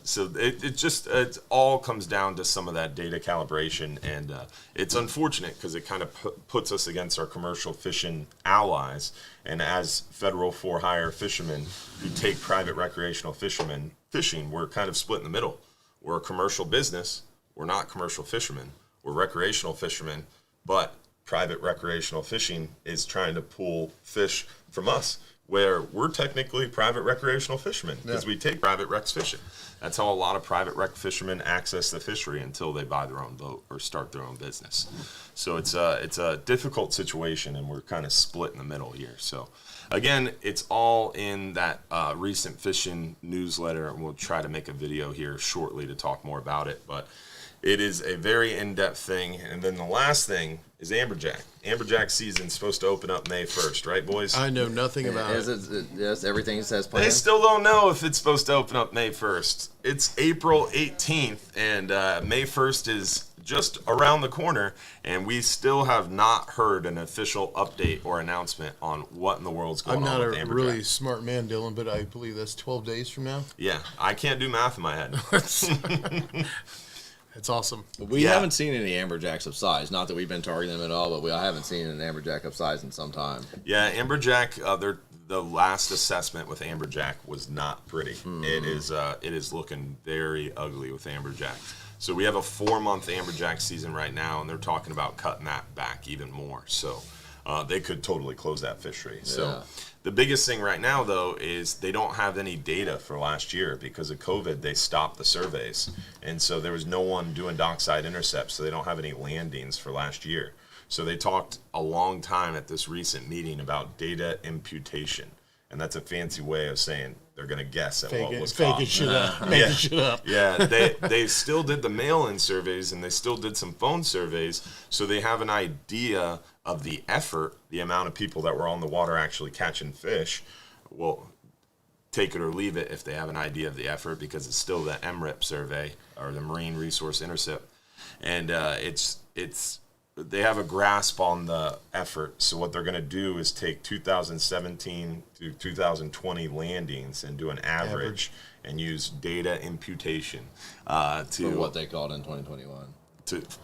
So it all comes down to some of that data calibration, and it's unfortunate because it kind of puts us against our commercial fishing allies. And as federal for-hire fishermen who take private recreational fishermen fishing, we're kind of split in the middle. We're a commercial business. We're not commercial fishermen. We're recreational fishermen, but private recreational fishing is trying to pull fish from us, where we're technically private recreational fishermen because we take private recs fishing. That's how a lot of private rec fishermen access the fishery until they buy their own boat or start their own business. So it's a difficult situation, and we're kind of split in the middle here. So again, it's all in that recent fishing newsletter, and we'll try to make a video here shortly to talk more about it. But it is a very in-depth thing. And then the last thing is amberjack. Amberjack season's supposed to open up May 1st, right, boys? I know nothing about it. Yes, everything says They planned. still don't know if it's supposed to open up May 1st. It's April 18th, and May 1st is just around the corner, and we still have not heard an official update or announcement on what in the world's going I'm on not with a amberjack. really smart man, Dylan, but I believe that's 12 days from now. Yeah, I can't do math in my head. It's awesome. We Yeah. haven't seen any amberjacks of size. Not that we've been targeting them at all, but I haven't seen an amberjack of size in some time. Yeah, amberjack. The last assessment with amberjack was not pretty. It is looking very ugly with amberjack. So we have a 4-month amberjack season right now, and they're talking about cutting that back even more. So they could totally close that fishery. So the biggest thing right now, though, is they don't have any data for last year because of COVID. They stopped the surveys, and so there was no one doing dockside intercepts. So they don't have any landings for last year. So they talked a long time at this recent meeting about data imputation, and that's a fancy way of saying they're going to guess at what was caught. Faking shit up. Making shit up. Yeah, they still did the mail-in surveys, and they still did some phone surveys, so they have an idea of the effort, the amount of people that were on the water actually catching fish. Well, take it or leave it if they have an idea of the effort, because it's still the MRIP survey, or the Marine Resource Intercept, and they have a grasp on the effort. So what they're going to do is take 2017 to 2020 landings and do an average and use data imputation For what they called in 2021.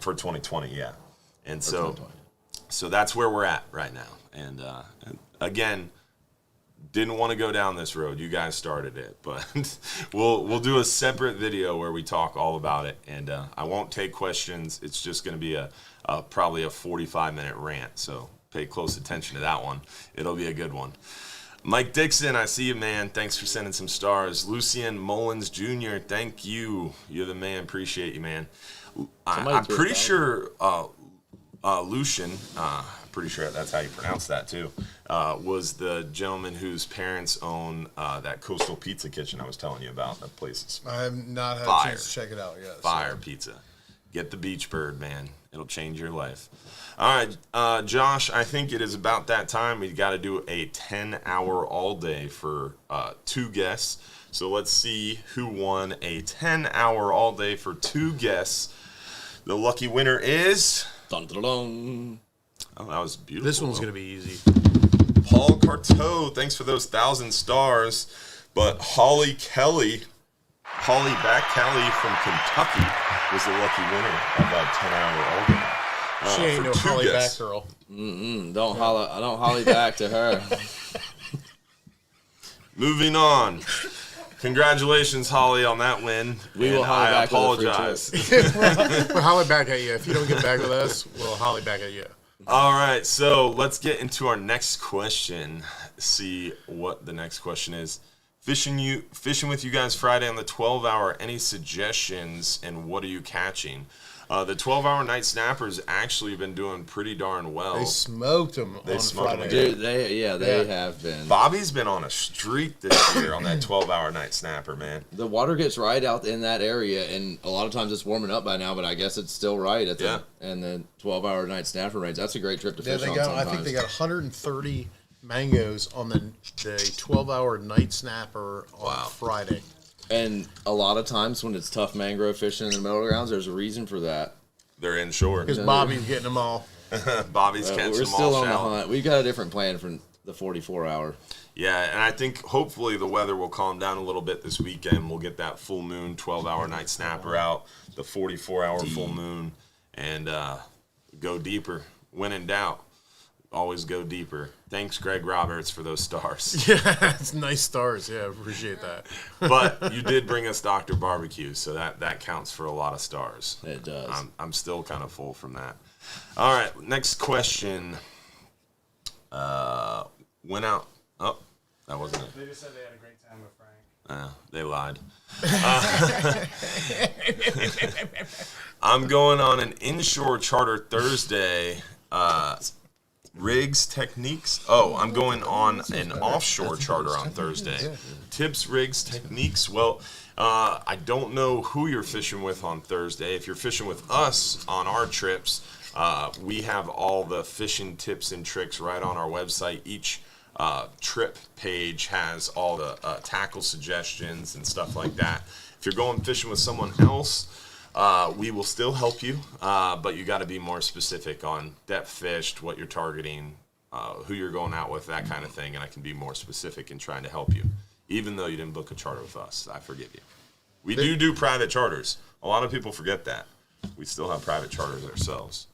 for 2020, yeah. And so that's where we're at right now. And again, didn't want to go down this road. You guys started it, but we'll do a separate video where we talk all about it. And I won't take questions. It's just going to be probably a 45-minute rant. So pay close attention to that one. It'll be a good one. Mike Dixon, I see you, man. Thanks for sending some stars. Lucian Mullins Jr., thank you. You're the man. Appreciate you, man. I'm pretty sure Lucian, pretty sure that's how you pronounce that too, was the gentleman whose parents own that Coastal Pizza Kitchen I was telling you about. That place is I have not had fire. a chance to check it out yet. Fire pizza. Get the Beach Bird, man. It'll change your life. All right, Josh, I think it is about that time. We've got to do a 10-hour all-day for 2 guests. So let's see who won a 10-hour all-day for 2 guests. The lucky winner is... Dun, dun, dun. Oh, that was beautiful. This one's going to be easy. Paul Carteau, thanks for those 1,000 stars. But Holly Kelly from Kentucky was the lucky winner of that 10-hour all-day. She ain't no Holly back girl. Don't holly back to her. Moving on. Congratulations, Holly, on that win. We will holly back. Apologize. We'll holler back at you. If you don't get back with us, we'll holler back at you. All right, so let's get into our next question. See what the next question is. Fishing with you guys Friday on the 12-hour. Any suggestions, and what are you catching? The 12-hour night snappers actually been doing pretty darn well. They smoked them on Friday. Dude, they have been. Bobby's been on a streak this year on that 12-hour night snapper, man. The water gets right out in that area, and a lot of times it's warming up by now, but I guess it's still right at the and the 12-hour night snapper range. That's a great trip to fish on sometimes. I think they got 130 mangoes on the 12-hour night snapper on Friday. And a lot of times when it's tough mangrove fishing in the middle grounds, there's a reason for that. They're inshore. Because Bobby's getting them all. Bobby's catching them all. We're still on the hunt. We've got a different plan for the 44-hour. Yeah, and I think hopefully the weather will calm down a little bit this weekend. We'll get that full moon 12-hour night snapper out, the 44-hour full moon, and go deeper. When in doubt, always go deeper. Thanks, Greg Roberts, for those stars. Yeah, it's nice stars. Yeah, appreciate that. But you did bring us Dr. Barbecue, so that counts for a lot of stars. It does. I'm still kind of full from that. All right, next question. Went out. Oh, that wasn't it. They just said they had a great time with Frank. They lied. I'm going on an inshore charter Thursday. Rigs Techniques. Oh, I'm going on an offshore charter on Thursday. Tips, rigs, techniques. Well, I don't know who you're fishing with on Thursday. If you're fishing with us on our trips, we have all the fishing tips and tricks right on our website. Each trip page has all the tackle suggestions and stuff like that. If you're going fishing with someone else, we will still help you, but you got to be more specific on depth fished, what you're targeting, who you're going out with, that kind of thing, and I can be more specific in trying to help you. Even though you didn't book a charter with us, I forgive you. We do private charters. A lot of people forget that. We still have private charters ourselves.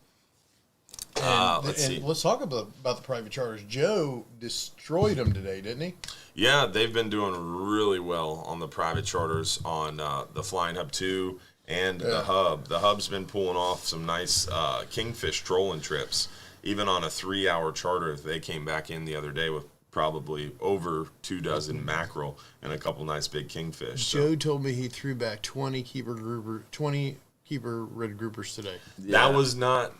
Let's see. Let's talk about the private charters. Joe destroyed them today, didn't he? Yeah, they've been doing really well on the private charters on the Flying Hub 2 and the Hub. The Hub's been pulling off some nice kingfish trolling trips. Even on a 3-hour charter, they came back in the other day with probably over 24 mackerel and a couple nice big kingfish. Joe told me he threw back 20 keeper red groupers today. Yeah. That was not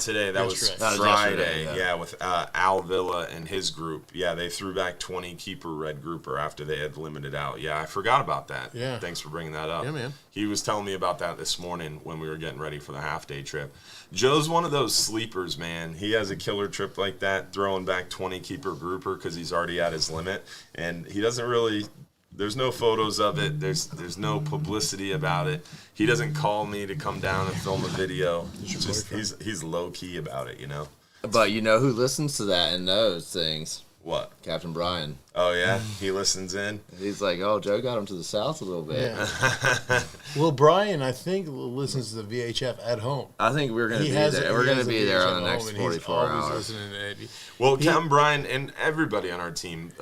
today. That was Friday. Yeah, with Al Villa and his group. Yeah, they threw back 20 keeper red grouper after they had limited out. Yeah, I forgot about that. Yeah. Thanks for bringing that up. Yeah, man. He was telling me about that this morning when we were getting ready for the half-day trip. Joe's one of those sleepers, man. He has a killer trip like that, throwing back 20 keeper grouper because he's already at his limit, and he doesn't really. There's no photos of it. There's no publicity about it. He doesn't call me to come down and film a video. He's low key about it, you know. But you know who listens to that and knows things? What? Captain Brian. Oh, yeah? He listens in? He's like, oh, Joe got him to the south a little bit. Yeah. Well, Brian, I think, listens to the VHF at home. I think we're going to He be has there. it- We're he going has to the be there VHF on the at next home, and he's 44 always hours. listening to it. Well, Captain Brian and everybody on our team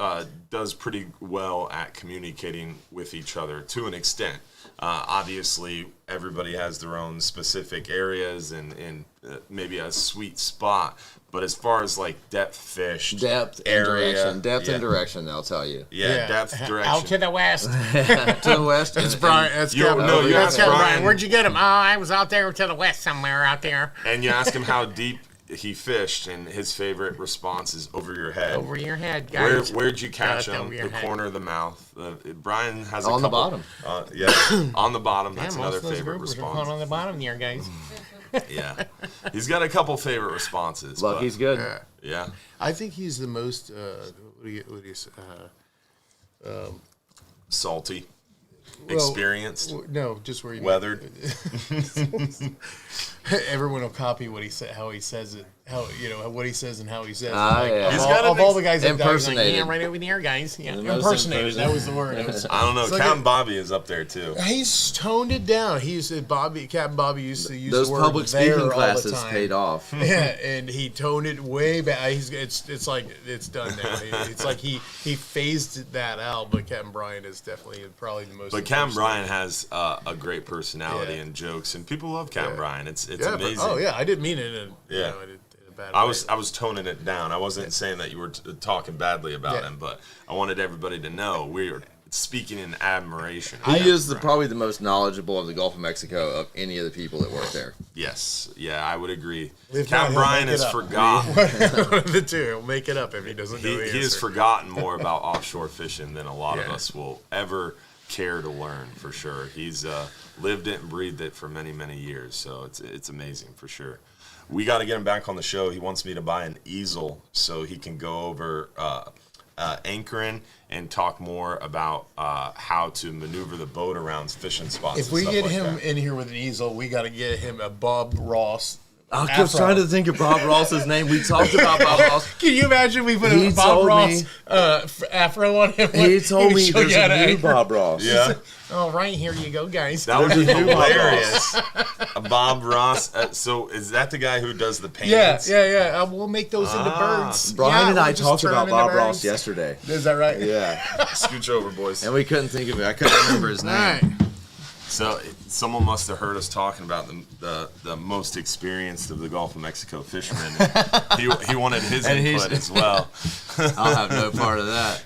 does pretty well at communicating with each other to an extent. Obviously, everybody has their own specific areas and maybe a sweet spot. But as far as like depth fish, Depth area, and direction, they'll tell you. Yeah, depth, direction. Out to the west. To the west. That's and- Brian. That's You Captain. no, you That's ask Captain Brian, Where'd you get him? Oh, I was out there to the west somewhere out there. and you ask him how deep he fished, and his favorite response is over your head. Over your head, guys. Where'd you catch Got it him? over your The head. corner of the mouth. Brian has On a the couple, bottom. Yeah, on the bottom. Yeah, That's most another of those favorite groupers are response. caught on the bottom there, guys. Yeah, he's got a couple favorite responses. but- Lucky's good. Yeah, I think he's the most. What do you say? salty, Well, experienced, No, just where you weathered. Everyone will copy what he said, how he says it, what he says and how he says it. Ah, Like, yeah. of He's all, got an of all the guys that died, impersonated. Yeah, right over there, guys. Yeah. The most impersonated. That was the word. It was- I don't know. It's like Captain Bobby is up there too. He's toned it down. Captain Bobby used to use Those the word public there speaking all the classes time. paid off. Yeah, and he toned it way back. It's like it's done now. It's like he phased that out. But Captain Brian is definitely probably the most. But Captain Brian has a great personality Yeah. and jokes, and people love Captain Brian. It's Yeah, but- amazing. oh yeah, I didn't mean it in Yeah. in a bad I way. was toning it down. I wasn't saying that you were talking badly about Yeah. him, but I wanted everybody to know we were speaking in admiration. of He Captain is Brian. probably the most knowledgeable of the Gulf of Mexico of any of the people that work there. Yes, yeah, I would agree. If Captain not, he'll Brian make it is up. forgotten. One of the two. He'll make it up if he doesn't know the He has answer. forgotten more about offshore fishing than a lot of Yeah. us will ever care to learn, for sure. He's lived it and breathed it for many, many years, so it's amazing for sure. We got to get him back on the show. He wants me to buy an easel so he can go over anchoring and talk more about how to maneuver the boat around fishing spots. If and we stuff get like him that. in here with an easel, we got to get him a Bob Ross. I was afro. trying to think of Bob Ross's name. We talked about Bob Ross. Can you imagine we put He a Bob told Ross me- afro on him? He told me Show you there's how to a new anchor. Bob Ross. Yeah, Oh, right, here you go, guys. that would be There's a new Bob hilarious. Bob Ross. So is that the guy who does the Yeah, paintings? yeah. We'll make those into birds. Brian Yeah, and I we'll just talked turn about them into Bob Ross birds. yesterday. Is that right? Yeah. Scooch over, boys. And we couldn't think of it. I couldn't remember his All name. right. So someone must have heard us talking about the most experienced of the Gulf of Mexico fishermen. He wanted his And input he's- as well. I'll have no part of that.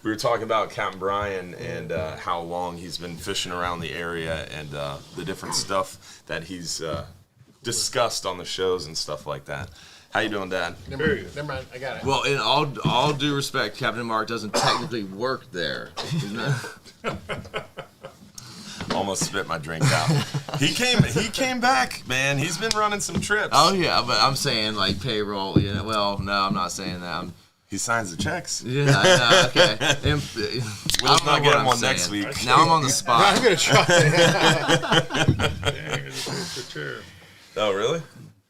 We were talking about Captain Brian and how long he's been fishing around the area and the different stuff that he's discussed on the shows and stuff like that. How you doing, Dad? Never mind. I got it. Well, in all due respect, Captain Mark doesn't technically work there. He's not- Almost spit my drink out. He came back, man. He's been running some trips. Oh yeah, but I'm saying like payroll. Yeah, well, no, I'm not saying that. He signs the checks. Yeah, no, okay. I We'll don't not know get what him I'm on next saying. week. Now I'm on the I'm spot. gonna try. Oh, really?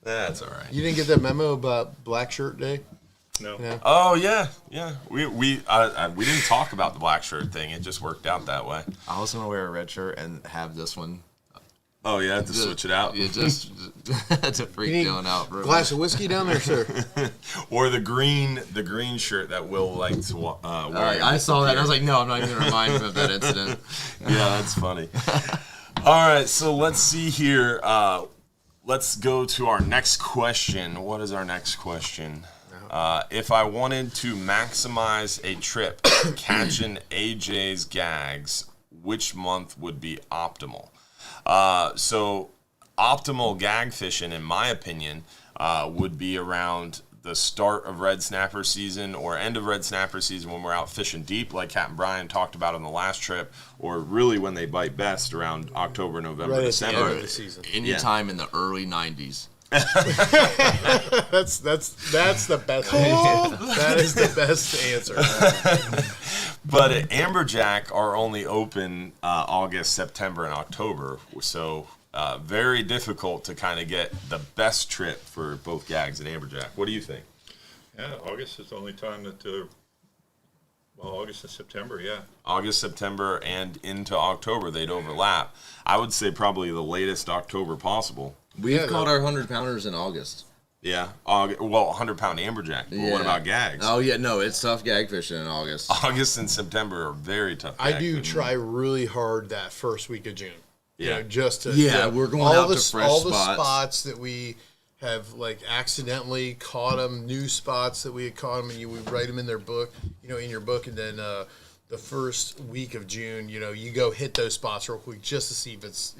That's all right. You didn't get that memo about Black Shirt Day? No. No. Oh yeah. We didn't talk about the black shirt thing. It just worked out that way. I was gonna wear a red shirt and have this one. Oh yeah, to switch it out. Yeah, just to freak You need Dylan out. real Glass quick. of whiskey down there, sir. Or the green shirt that Will liked to wear. I saw that and I was like, no, I'm not even gonna remind him of that incident. Yeah, that's funny. All right, so let's see here. Let's go to our next question. What is our next question? If I wanted to maximize a trip catching AJ's gags, which month would be optimal? So optimal gag fishing, in my opinion, would be around the start of red snapper season or end of red snapper season when we're out fishing deep, like Captain Brian talked about on the last trip, or really when they bite best around October, November, Right at the end December. of the season. Anytime in the early 90s. That's the best. That is the best answer. But Amberjack are only open August, September, and October, so very difficult to kind of get the best trip for both gags and Amberjack. What do you think? Yeah, August is the only time that August and September, yeah. August, September, and into October, they'd overlap. I would say probably the latest October possible. We've caught our 100-pounders in August. Yeah. Well, 100-pound amberjack. But what about gags? Oh, yeah, no, it's tough gag fishing in August. August and September are very tough. I gag do fishing. try really hard that first week of June. Yeah. You know, just to we're going out to fresh all the spots. spots that we have like accidentally caught them, new spots that we had caught them, and we write them in their book, in your book, and then the first week of June, you go hit those spots real quick just to see if it's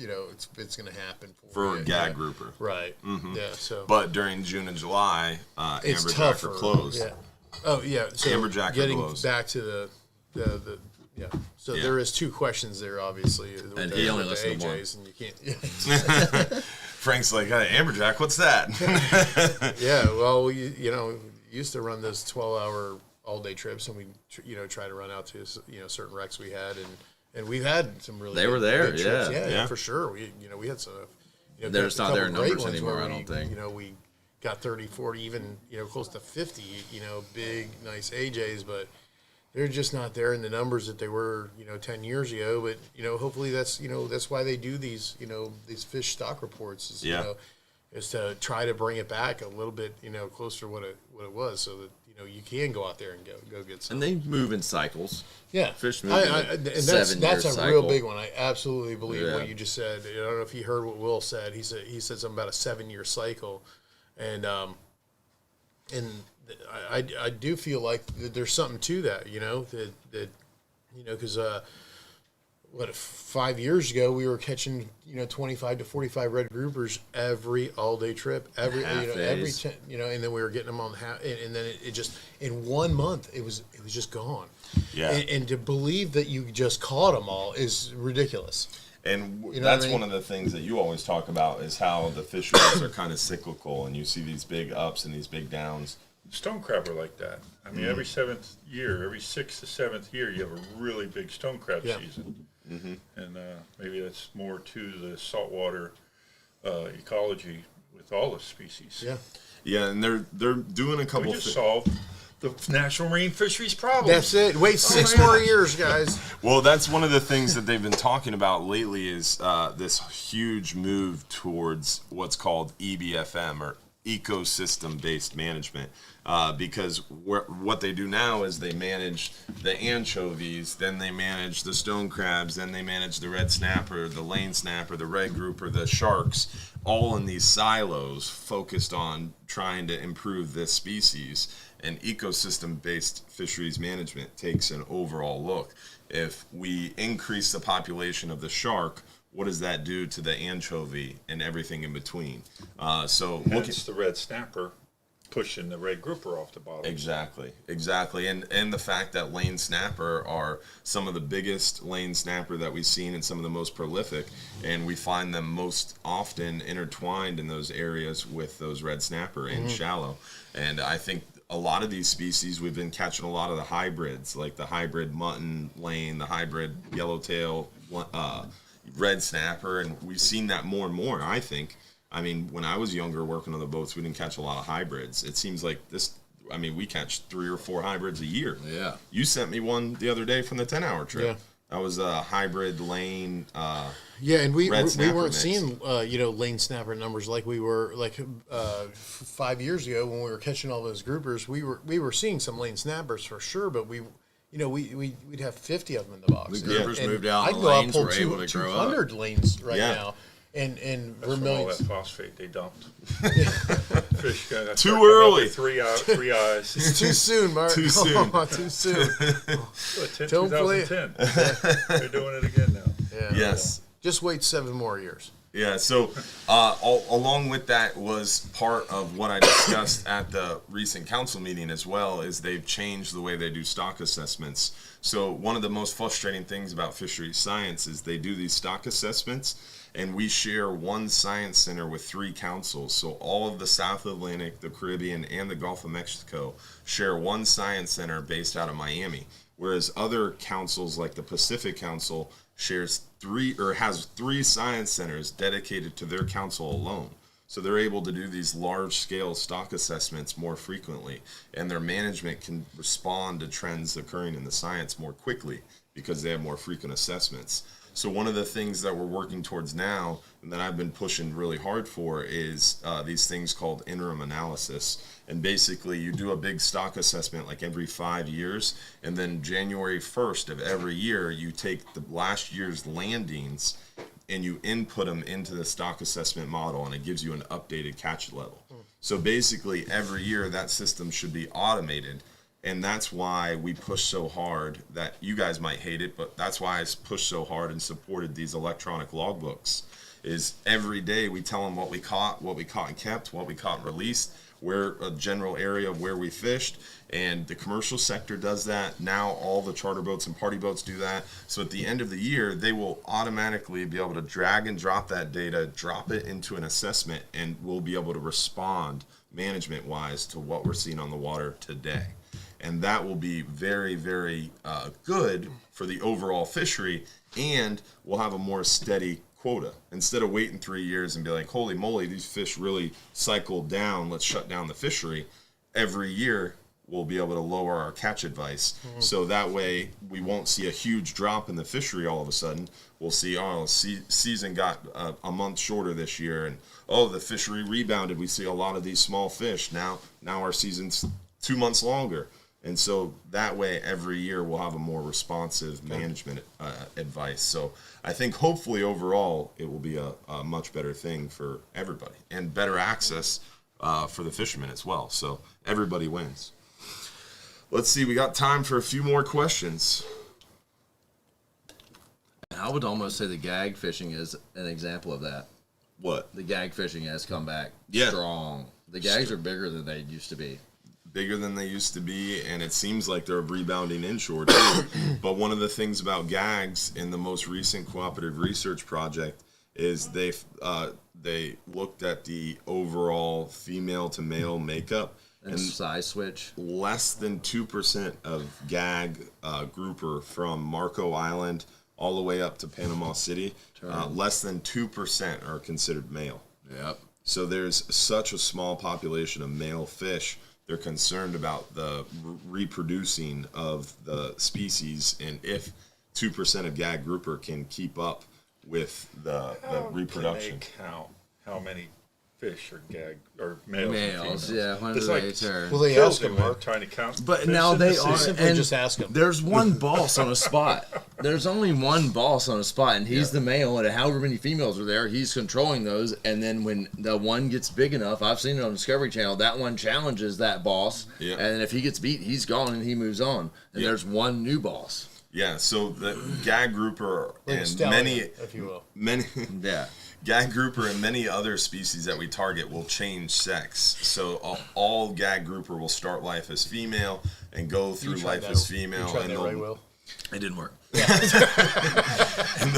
it's going to happen for you. a gag grouper. Right. Mm-hmm. Yeah. So, But during June and July, it's amberjack tougher. are closed. Yeah. Oh yeah. So Amberjack are getting closed. back to the yeah. So there is two questions there, obviously. And he only listened to one. And you can't. Frank's like, hey, amberjack, what's that? Yeah, well, we used to run those 12-hour all-day trips, and we try to run out to certain wrecks we had, and we've had some really They were there, good trips. yeah. Yeah, for sure. We had some. They're just not there in great numbers ones anymore, where I don't think. we got 30, 40, even close to 50. Big, nice AJs, but they're just not there in the numbers that they were 10 years ago. But hopefully that's why they do these these fish stock reports is to try to bring it back a little bit closer to what it was, so that you can go out there and go get some. And they move in cycles. Yeah, Fish move and in that's 7-year a cycle. real big one. I absolutely believe Yeah. what you just said. I don't know if you heard what Will said. He said something about a 7-year cycle, and I do feel like there's something to that. Because 5 years ago we were catching 25 to 45 red groupers every all day trip, every Half-days. 10, and then we were getting them on and then it just in 1 month it was just gone. Yeah. And to believe that you just caught them all is ridiculous. And You know that's what I mean? one of the things that you always talk about is how the fisheries are kind of cyclical, and you see these big ups and these big downs. Stone crab are like that. I mean, every 7th year, every 6th to 7th year, you have a really big stone crab Yeah. season. Mm-hmm. And maybe that's more to the saltwater ecology with all the species. Yeah. Yeah, and they're doing a couple We just solved the national marine fisheries problem. That's it. Wait 6 more years, guys. Well, that's one of the things that they've been talking about lately is this huge move towards what's called EBFM, or ecosystem-based management, because what they do now is they manage the anchovies, then they manage the stone crabs, then they manage the red snapper, the lane snapper, the red grouper, the sharks, all in these silos focused on trying to improve this species. And ecosystem-based fisheries management takes an overall look. If we increase the population of the shark, what does that do to the anchovy and everything in between? So look Hence the red snapper pushing the red grouper off the bottom. Exactly. And the fact that lane snapper are some of the biggest lane snapper that we've seen and some of the most prolific, and we find them most often intertwined in those areas with those red snapper in shallow. And I think a lot of these species, we've been catching a lot of the hybrids, like the hybrid mutton lane, the hybrid yellowtail red snapper, and we've seen that more and more, I think. I mean, when I was younger working on the boats, we didn't catch a lot of hybrids. It seems like we catch 3 or 4 hybrids a year. Yeah. You sent me one the other day from the 10-hour trip. Yeah. That was a hybrid lane. Yeah, and we red snapper weren't mix. seeing lane snapper numbers like we were 5 years ago when we were catching all those groupers. We were seeing some lane snappers for sure, but we'd have 50 of them in the box. The groupers moved out, I'd and go the out and lanes pull were able to grow up. 200 lanes right Yeah. now, and That's we're from all millions. that phosphate they dumped. Fish got Too early. Three eyes. It's too soon, Mark. Too soon. Too soon. Don't Don't play it. 2010. They're doing it again now. Yeah. Yes. Just wait 7 more years. Yeah, so along with that was part of what I discussed at the recent council meeting as well, is they've changed the way they do stock assessments. So one of the most frustrating things about fisheries science is they do these stock assessments, and we share one science center with 3 councils. So all of the South Atlantic, the Caribbean, and the Gulf of Mexico share one science center based out of Miami, whereas other councils like the Pacific Council has 3 science centers dedicated to their council alone. So they're able to do these large-scale stock assessments more frequently, and their management can respond to trends occurring in the science more quickly because they have more frequent assessments. So one of the things that we're working towards now, and that I've been pushing really hard for, is these things called interim analysis. And basically, you do a big stock assessment like every 5 years, and then January 1st of every year, you take the last year's landings and you input them into the stock assessment model, and it gives you an updated catch level. So basically, every year, that system should be automated. And that's why we push so hard. That you guys might hate it, but that's why I pushed so hard and supported these electronic logbooks. Is every day we tell them what we caught and kept, what we caught and released, where a general area of where we fished, and the commercial sector does that. Now all the charter boats and party boats do that. So at the end of the year, they will automatically be able to drag and drop that data, drop it into an assessment, and we'll be able to respond management-wise to what we're seeing on the water today. And that will be very, very good for the overall fishery, and we'll have a more steady quota. Instead of waiting 3 years and be like, holy moly, these fish really cycled down, let's shut down the fishery. Every year, we'll be able to lower our catch advice. So that way, we won't see a huge drop in the fishery all of a sudden. We'll see, season got a month shorter this year, and the fishery rebounded. We see a lot of these small fish. Now our season's 2 months longer. And so that way, every year, we'll have a more responsive management advice. So I think hopefully overall, it will be a much better thing for everybody and better access for the fishermen as well. So everybody wins. Let's see. We got time for a few more questions. I would almost say the gag fishing is an example of that. What? The gag fishing has come back Yeah. strong. The gags are bigger than they used to be. Bigger than they used to be, and it seems like they're rebounding inshore too. But one of the things about gags in the most recent cooperative research project is they looked at the overall female to male makeup, And size switch. less than 2% of gag grouper from Marco Island all the way up to Panama City, less than 2% are considered male. Yep. So there's such a small population of male fish. They're concerned about the reproducing of the species, and if 2% of gag grouper can keep up with the reproduction. Can they count how many fish are gag or males? And Males, females? yeah. When It's do like they turn? Well, they kills ask me them, when I'm Mark. trying to count. But fish now in they the are, sea. Simply and just ask 'em. there's one boss on a spot. There's only one boss on a spot, and he's the male, and however many females are there, he's controlling those. And then when the one gets big enough, I've seen it on Discovery Channel, that one challenges that boss, Yeah. and if he gets beat, he's gone and he moves on. And Yeah. there's one new boss. Yeah, so the gag grouper Like a and stallion, if you will. many Yeah. gag grouper and many other species that we target will change sex. So all gag grouper will start life as female and go through tried life that- as You female, tried and that they'll, right, Will? It didn't work. and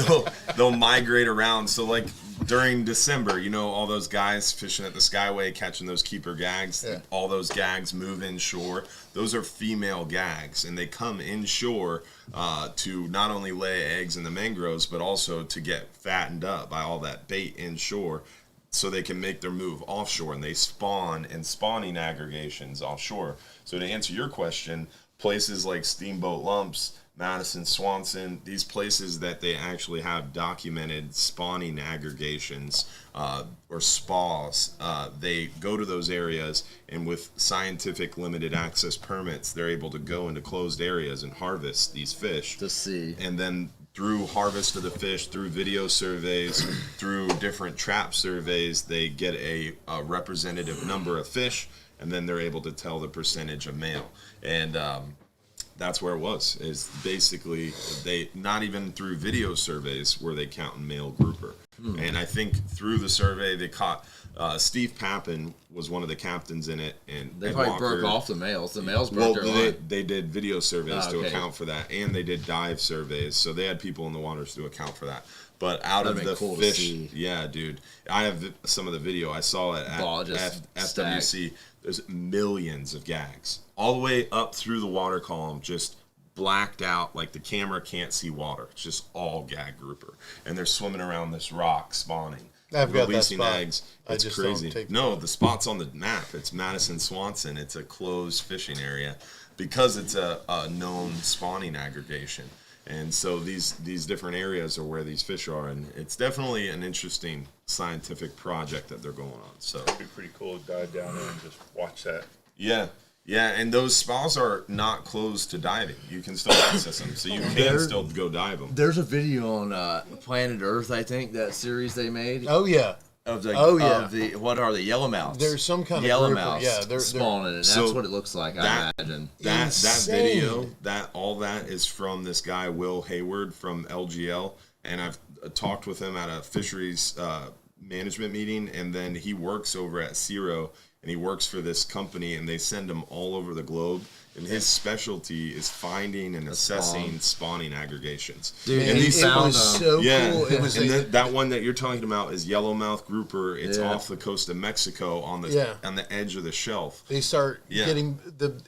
they'll migrate around. So like during December, all those guys fishing at the Skyway catching those keeper gags, Yeah. all those gags move inshore. Those are female gags, and they come inshore to not only lay eggs in the mangroves, but also to get fattened up by all that bait inshore, so they can make their move offshore, and they spawn in spawning aggregations offshore. So to answer your question, places like Steamboat Lumps, Madison, Swanson, these places that they actually have documented spawning aggregations or spas, they go to those areas, and with scientific limited access permits, they're able to go into closed areas and harvest these fish. To see. And then through harvest of the fish, through video surveys, through different trap surveys, they get a representative number of fish, and then they're able to tell the percentage of male. And that's where it was, is basically they, not even through video surveys were they counting male grouper. And I think through the survey they caught, Steve Pappin was one of the captains in it. And They Ed probably Walker. broke off the males. The males Well, broke their line. they did video surveys to okay. account for that, and they did dive surveys, so they had people in the waters to account for that. But out That'd of been the cool to fish, see. yeah, dude, I have some of the video. I saw it Ball at just FWC. There's millions of gags all the way up through the water column, just blacked out, like the camera can't see water. It's just all gag grouper, and they're swimming around this rock spawning. I've got that releasing spot. eggs. I It's just crazy. don't take No, the spot's on the map. It's Madison Swanson. It's a closed fishing area because it's a known spawning aggregation. And so these different areas are where these fish are, and it's definitely an interesting scientific project that they're going on. So It'd be pretty cool to dive down there and just watch that. yeah, and those spas are not closed to diving. You can still access them, so you can still go dive them. There's a video on Planet Earth, I think, that series they made. Oh yeah. Of the, Oh, yeah. of the what are the yellowmouths? There's some kind of yellowmouths grouper, yeah, they're spawning, and that's So what it looks like. that- I imagine. That Insane. video, all that is from this guy Will Hayward from LGL, and I've talked with him at a fisheries management meeting, and then he works over at Zero, and he works for this company, and they send him all over the globe. And his specialty is finding and assessing spawning aggregations. Dude, and he these it found was them. so yeah, cool. It was and like, that one that you're talking about is yellowmouth grouper. It's Yeah. off the coast of Mexico on the Yeah. edge of the shelf. they start Yeah. getting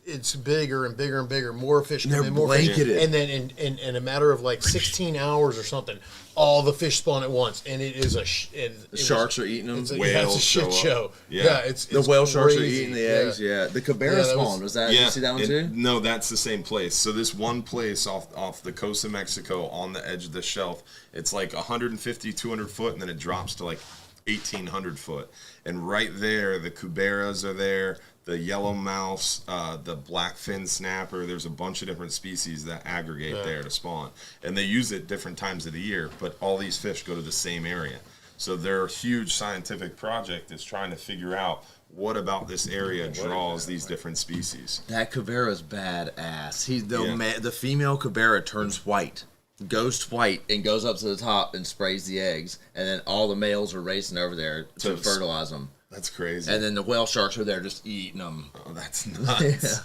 it's bigger and bigger and bigger. More fish come They're in, more fish, blanketed. and then in a matter of like 16 hours or something, all the fish spawn at once, and it is The sharks are eating them. It's a, Whales yeah, it's a show shit up. show. Yeah. Yeah, it's The whale sharks are crazy. eating the Yeah. eggs. Yeah, the Cabera Yeah, that was- spawn was that? Did you see that one too? No, that's the same place. So this one place off the coast of Mexico on the edge of the shelf, it's like 150, 200 foot, and then it drops to like 1,800 foot. And right there, the cuberas are there, the yellow mouse, the blackfin snapper. There's a bunch of different species that aggregate there to spawn. And they use it different times of the year, but all these fish go to the same area. So their huge scientific project is trying to figure out what about this area draws these different species. That Cabera's badass. Yeah. The female Cabera turns white, ghost white, and goes up to the top and sprays the eggs, and then all the males are racing over there to To fertilize them. That's crazy. And then the whale sharks are there just eating them. Oh, that's nuts.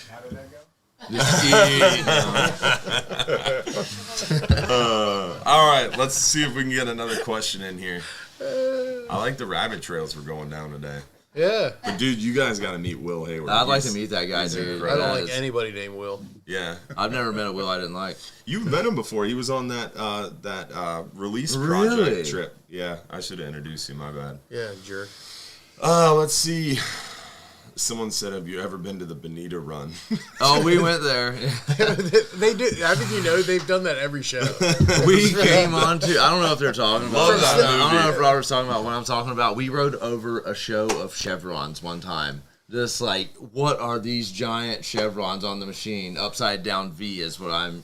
How did that go? Just eating 'em. All right, let's see if we can get another question in here. I like the rabbit trails we're going down today. Yeah, But dude, you guys got to meet Will Hayward. I'd like to He's- meet that guy, he's dude. I incredible. don't That like is- anybody named Will. Yeah, I've never met a Will I didn't like. you've met him before. He was on that release Really? project trip. Yeah, I should have introduced you. My bad. Yeah, jerk. Let's see. Someone said, "Have you ever been to the Bonita Run?" Oh, we went there. They do. I think you know they've done that every show. We came on to. I don't know if they're talking about. Love that I don't know movie. if Robert's talking about what I'm talking about. We rode over a show of chevrons one time. Just like, what are these giant chevrons on the machine? Upside down V is what I'm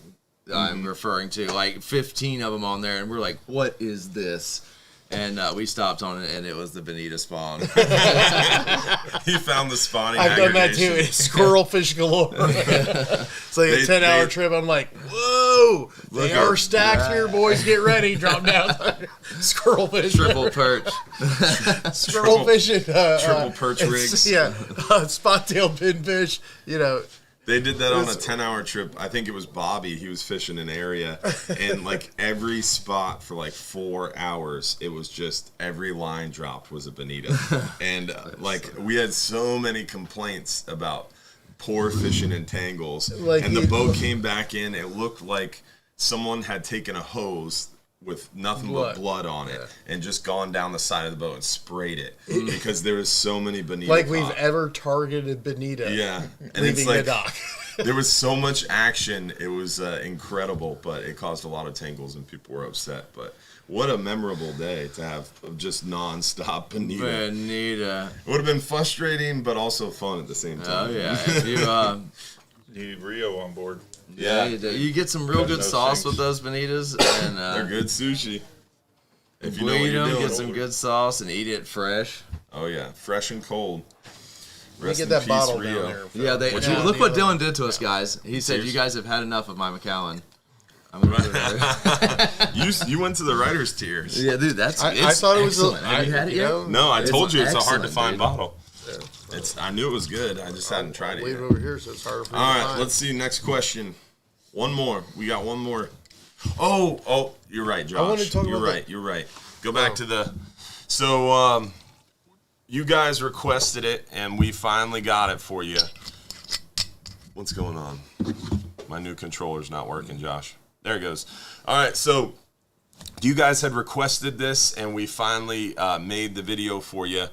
referring to. Like 15 of them on there, and we're like, what is this? And we stopped on it, and it was the Bonita spawn. He found the spawning. I've done that too. aggregation. It's squirrel fish galore. It's like They- a 10-hour they- trip. I'm like, whoa, they Look are at stacked that. here, boys. Get ready. Drop down. Squirrel fish. Triple perch. Squirrel fish and triple perch rigs. Yeah, spot-tailed pinfish. You know, They did that on a It's- 10-hour trip. I think it was Bobby. He was fishing an area, and like every spot for like 4 hours, it was just every line dropped was a bonita. And like we had so many complaints about poor fishing in tangles. Like and the you- boat came back in. It looked like someone had taken a hose with nothing but blood on it and just gone down the side of the boat and sprayed it because there was so many bonita like we've caught. ever targeted bonita. Yeah, and leaving it's the like dock. there was so much action. It was incredible, but it caused a lot of tangles and people were upset. But what a memorable day to have of just nonstop bonita. Bonita. It would have been frustrating, but also fun at the same Oh time. yeah. If you Need Rio on board. yeah, you get some real good those sauce things. with those bonitas, and They're good sushi. If you know what bleed you're them, doing. get some good sauce, and eat it fresh. Oh yeah, fresh and cold. Let me Rest get in that peace, bottle Rio. down there. Yeah, they What you- look what Dylan did to us, guys. He said, "You guys have had enough of my Macallan." I'm gonna put it there. You went to the writer's tiers. Yeah, dude, that's. I it's thought it was. excellent. Have you had it you yet? know, No, I It's told you it's a hard to excellent, find dude. bottle. I knew it was good. I just hadn't tried it leave yet. it over here so it's harder for me All to right, find. let's see. Next question. One more. We got one more. Oh, you're right, Josh. wanted to talk You're about right. You're right. Go back to the. So, you guys requested it, and we finally got it for you. What's going on? My new controller's not working, Josh. There it goes. All right, so you guys had requested this, and we finally made the video for you.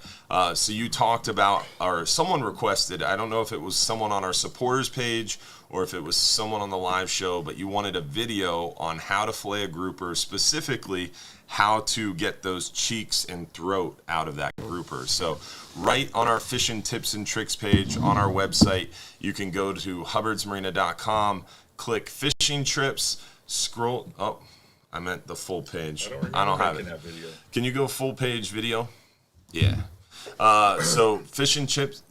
So you talked about, or someone requested, I don't know if it was someone on our supporters page or if it was someone on the live show, but you wanted a video on how to fillet a grouper, specifically how to get those cheeks and throat out of that grouper. So right on our fishing tips and tricks page on our website, you can go to hubbardsmarina.com, click fishing trips, scroll up. I meant the full page. I don't have it. That video. Can you go full page video? Yeah. So fishing trips,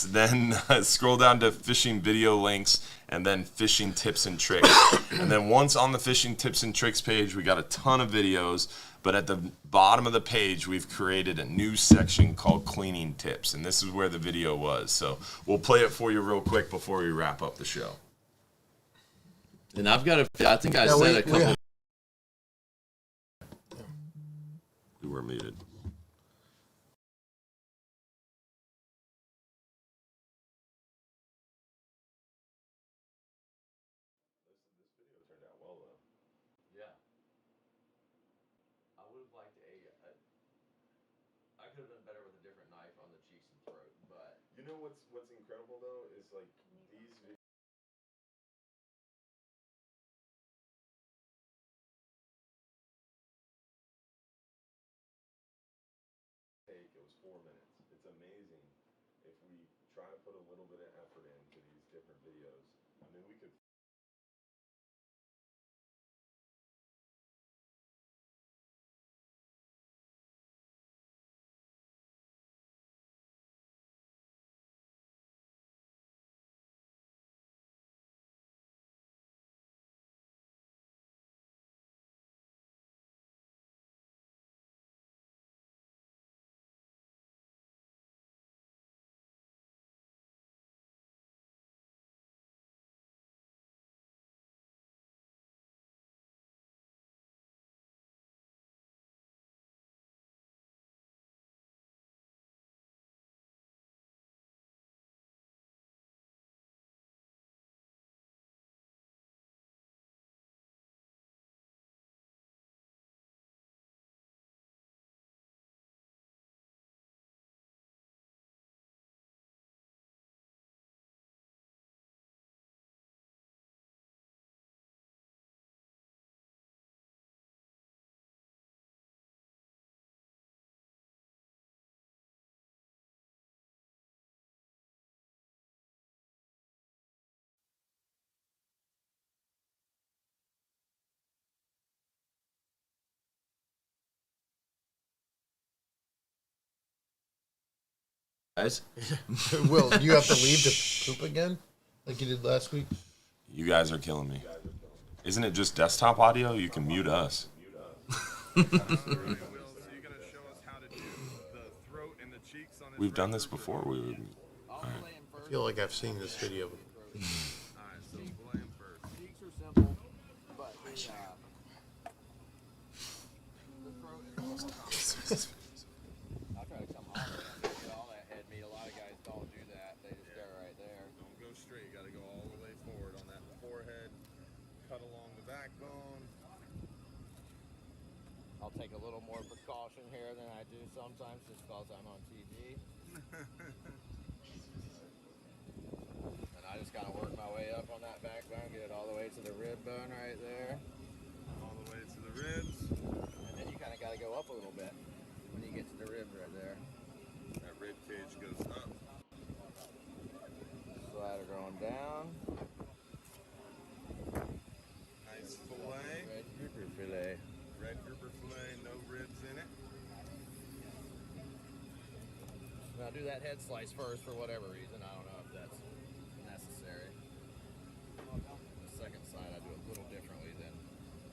then scroll down to fishing video links, and then fishing tips and tricks. And then once on the fishing tips and tricks page, we got a ton of videos, but at the bottom of the page, we've created a new section called cleaning tips, and this is where the video was. So we'll play it for you real quick before we wrap up the show. And I've got I think I said a couple. We were muted. Yeah. I would have liked I could have been better with a different knife on the cheeks and throat, but You know what's incredible though is like these videos. It was 4 minutes. It's amazing if we try to put a little bit of effort into these different videos. I mean, we could. guys. Will, do you have to leave to poop again, like you did last week? You guys are killing me. Isn't it just desktop audio? You can mute us. We've done this before. I feel like I've seen this video. I'll try to come on there. Get all that head meat. A lot of guys don't do that. They just go right there. Don't go straight. You got to go all the way forward on that forehead. Cut along the backbone. I'll take a little more precaution here than I do sometimes just because I'm on TV. And I just gotta work my way up on that backbone, get it all the way to the rib bone right there. All the way to the ribs. And then you kind of gotta go up a little bit when you get to the ribs right there. That rib cage goes up. Slider going down. Nice fillet. Red grouper fillet. Red grouper fillet, no ribs in it. Now do that head slice first for whatever reason. I don't know if that's necessary. The second side I do a little differently than.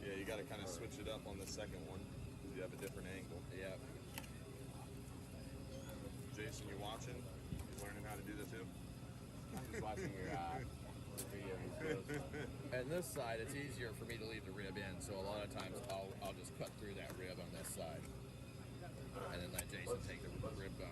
Yeah, you got to kind of switch it up on the second one because you have a different angle. Yeah. Jason, you watching? You learning how to do this too? I'm just watching your video. And this side, it's easier for me to leave the rib in, so a lot of times I'll just cut through that rib on this side, and then let Jason take the rib bone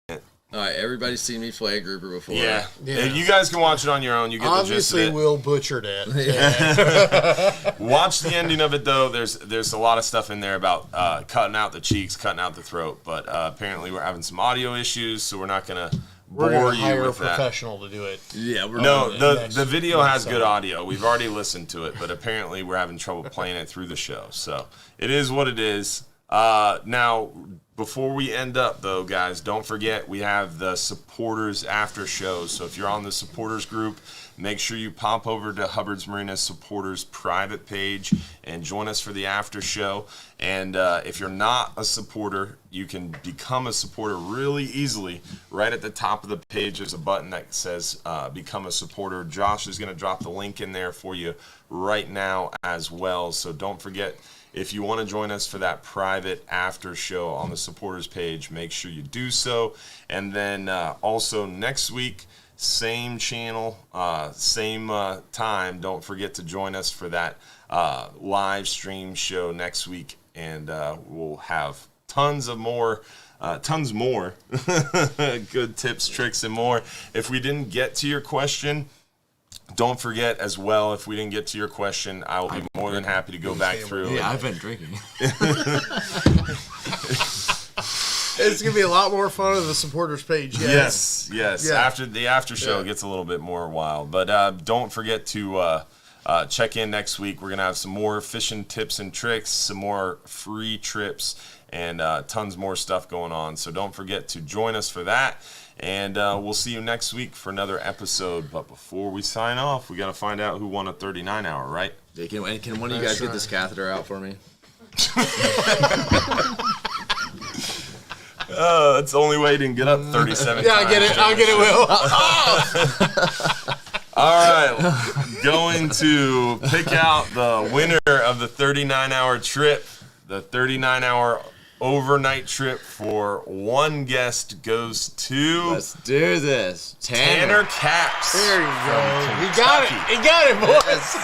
out. All right, everybody's seen me flay a grouper before. Yeah. Yeah. You guys can watch it on your own. You get Obviously, the gist of it. Will butchered it. Watch the ending of it though. There's a lot of stuff in there about cutting out the cheeks, cutting out the throat. But apparently we're having some audio issues, so we're not gonna We're bore going to you hire a with that. professional to do it. Yeah, we're No, next- the video next has good summer. audio. We've already listened to it, but apparently we're having trouble playing it through the show. So it is what it is. Now, before we end up, though, guys, don't forget we have the supporters after show. So if you're on the supporters group, make sure you pop over to Hubbard's Marina supporters private page and join us for the after show. And if you're not a supporter, you can become a supporter really easily. Right at the top of the page, there's a button that says become a supporter. Josh is going to drop the link in there for you right now as well. So don't forget, if you want to join us for that private after show on the supporters page, make sure you do so. And then also next week, same channel, same time. Don't forget to join us for that live stream show next week. And we'll have tons more good tips, tricks, and more. If we didn't get to your question, don't forget as well, if we didn't get to your question, I will be more than happy to go back through. Yeah, and- I've been drinking. It's going to be a lot more fun on the supporters page. Yes. Yeah. After the after show Yeah. gets a little bit more wild. But don't forget to check in next week. We're going to have some more fishing tips and tricks, some more free trips, and tons more stuff going on. So don't forget to join us for that. And we'll see you next week for another episode. But before we sign off, we got to find out who won a 39-hour, right? Yeah, can one of you guys get this catheter out for me? That's the only way you can get up 37 Yeah, I get it. I get it, Will. All right, going to pick out the winner of the 39-hour trip. The 39-hour overnight trip for one guest goes to Let's do this. Tanner Caps. There you go. He got it. He got it, boys.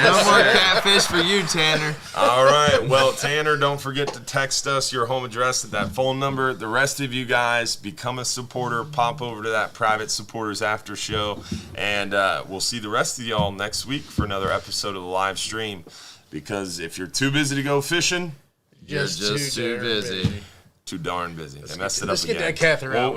No more catfish for you, Tanner. All right, well, Tanner, don't forget to text us your home address at that phone number. The rest of you guys, become a supporter. Pop over to that private supporters after show, and we'll see the rest of y'all next week for another episode of the live stream. Because if you're too busy to go fishing, You're just too darn busy. too darn busy. I messed it up Let's get again. that catheter out.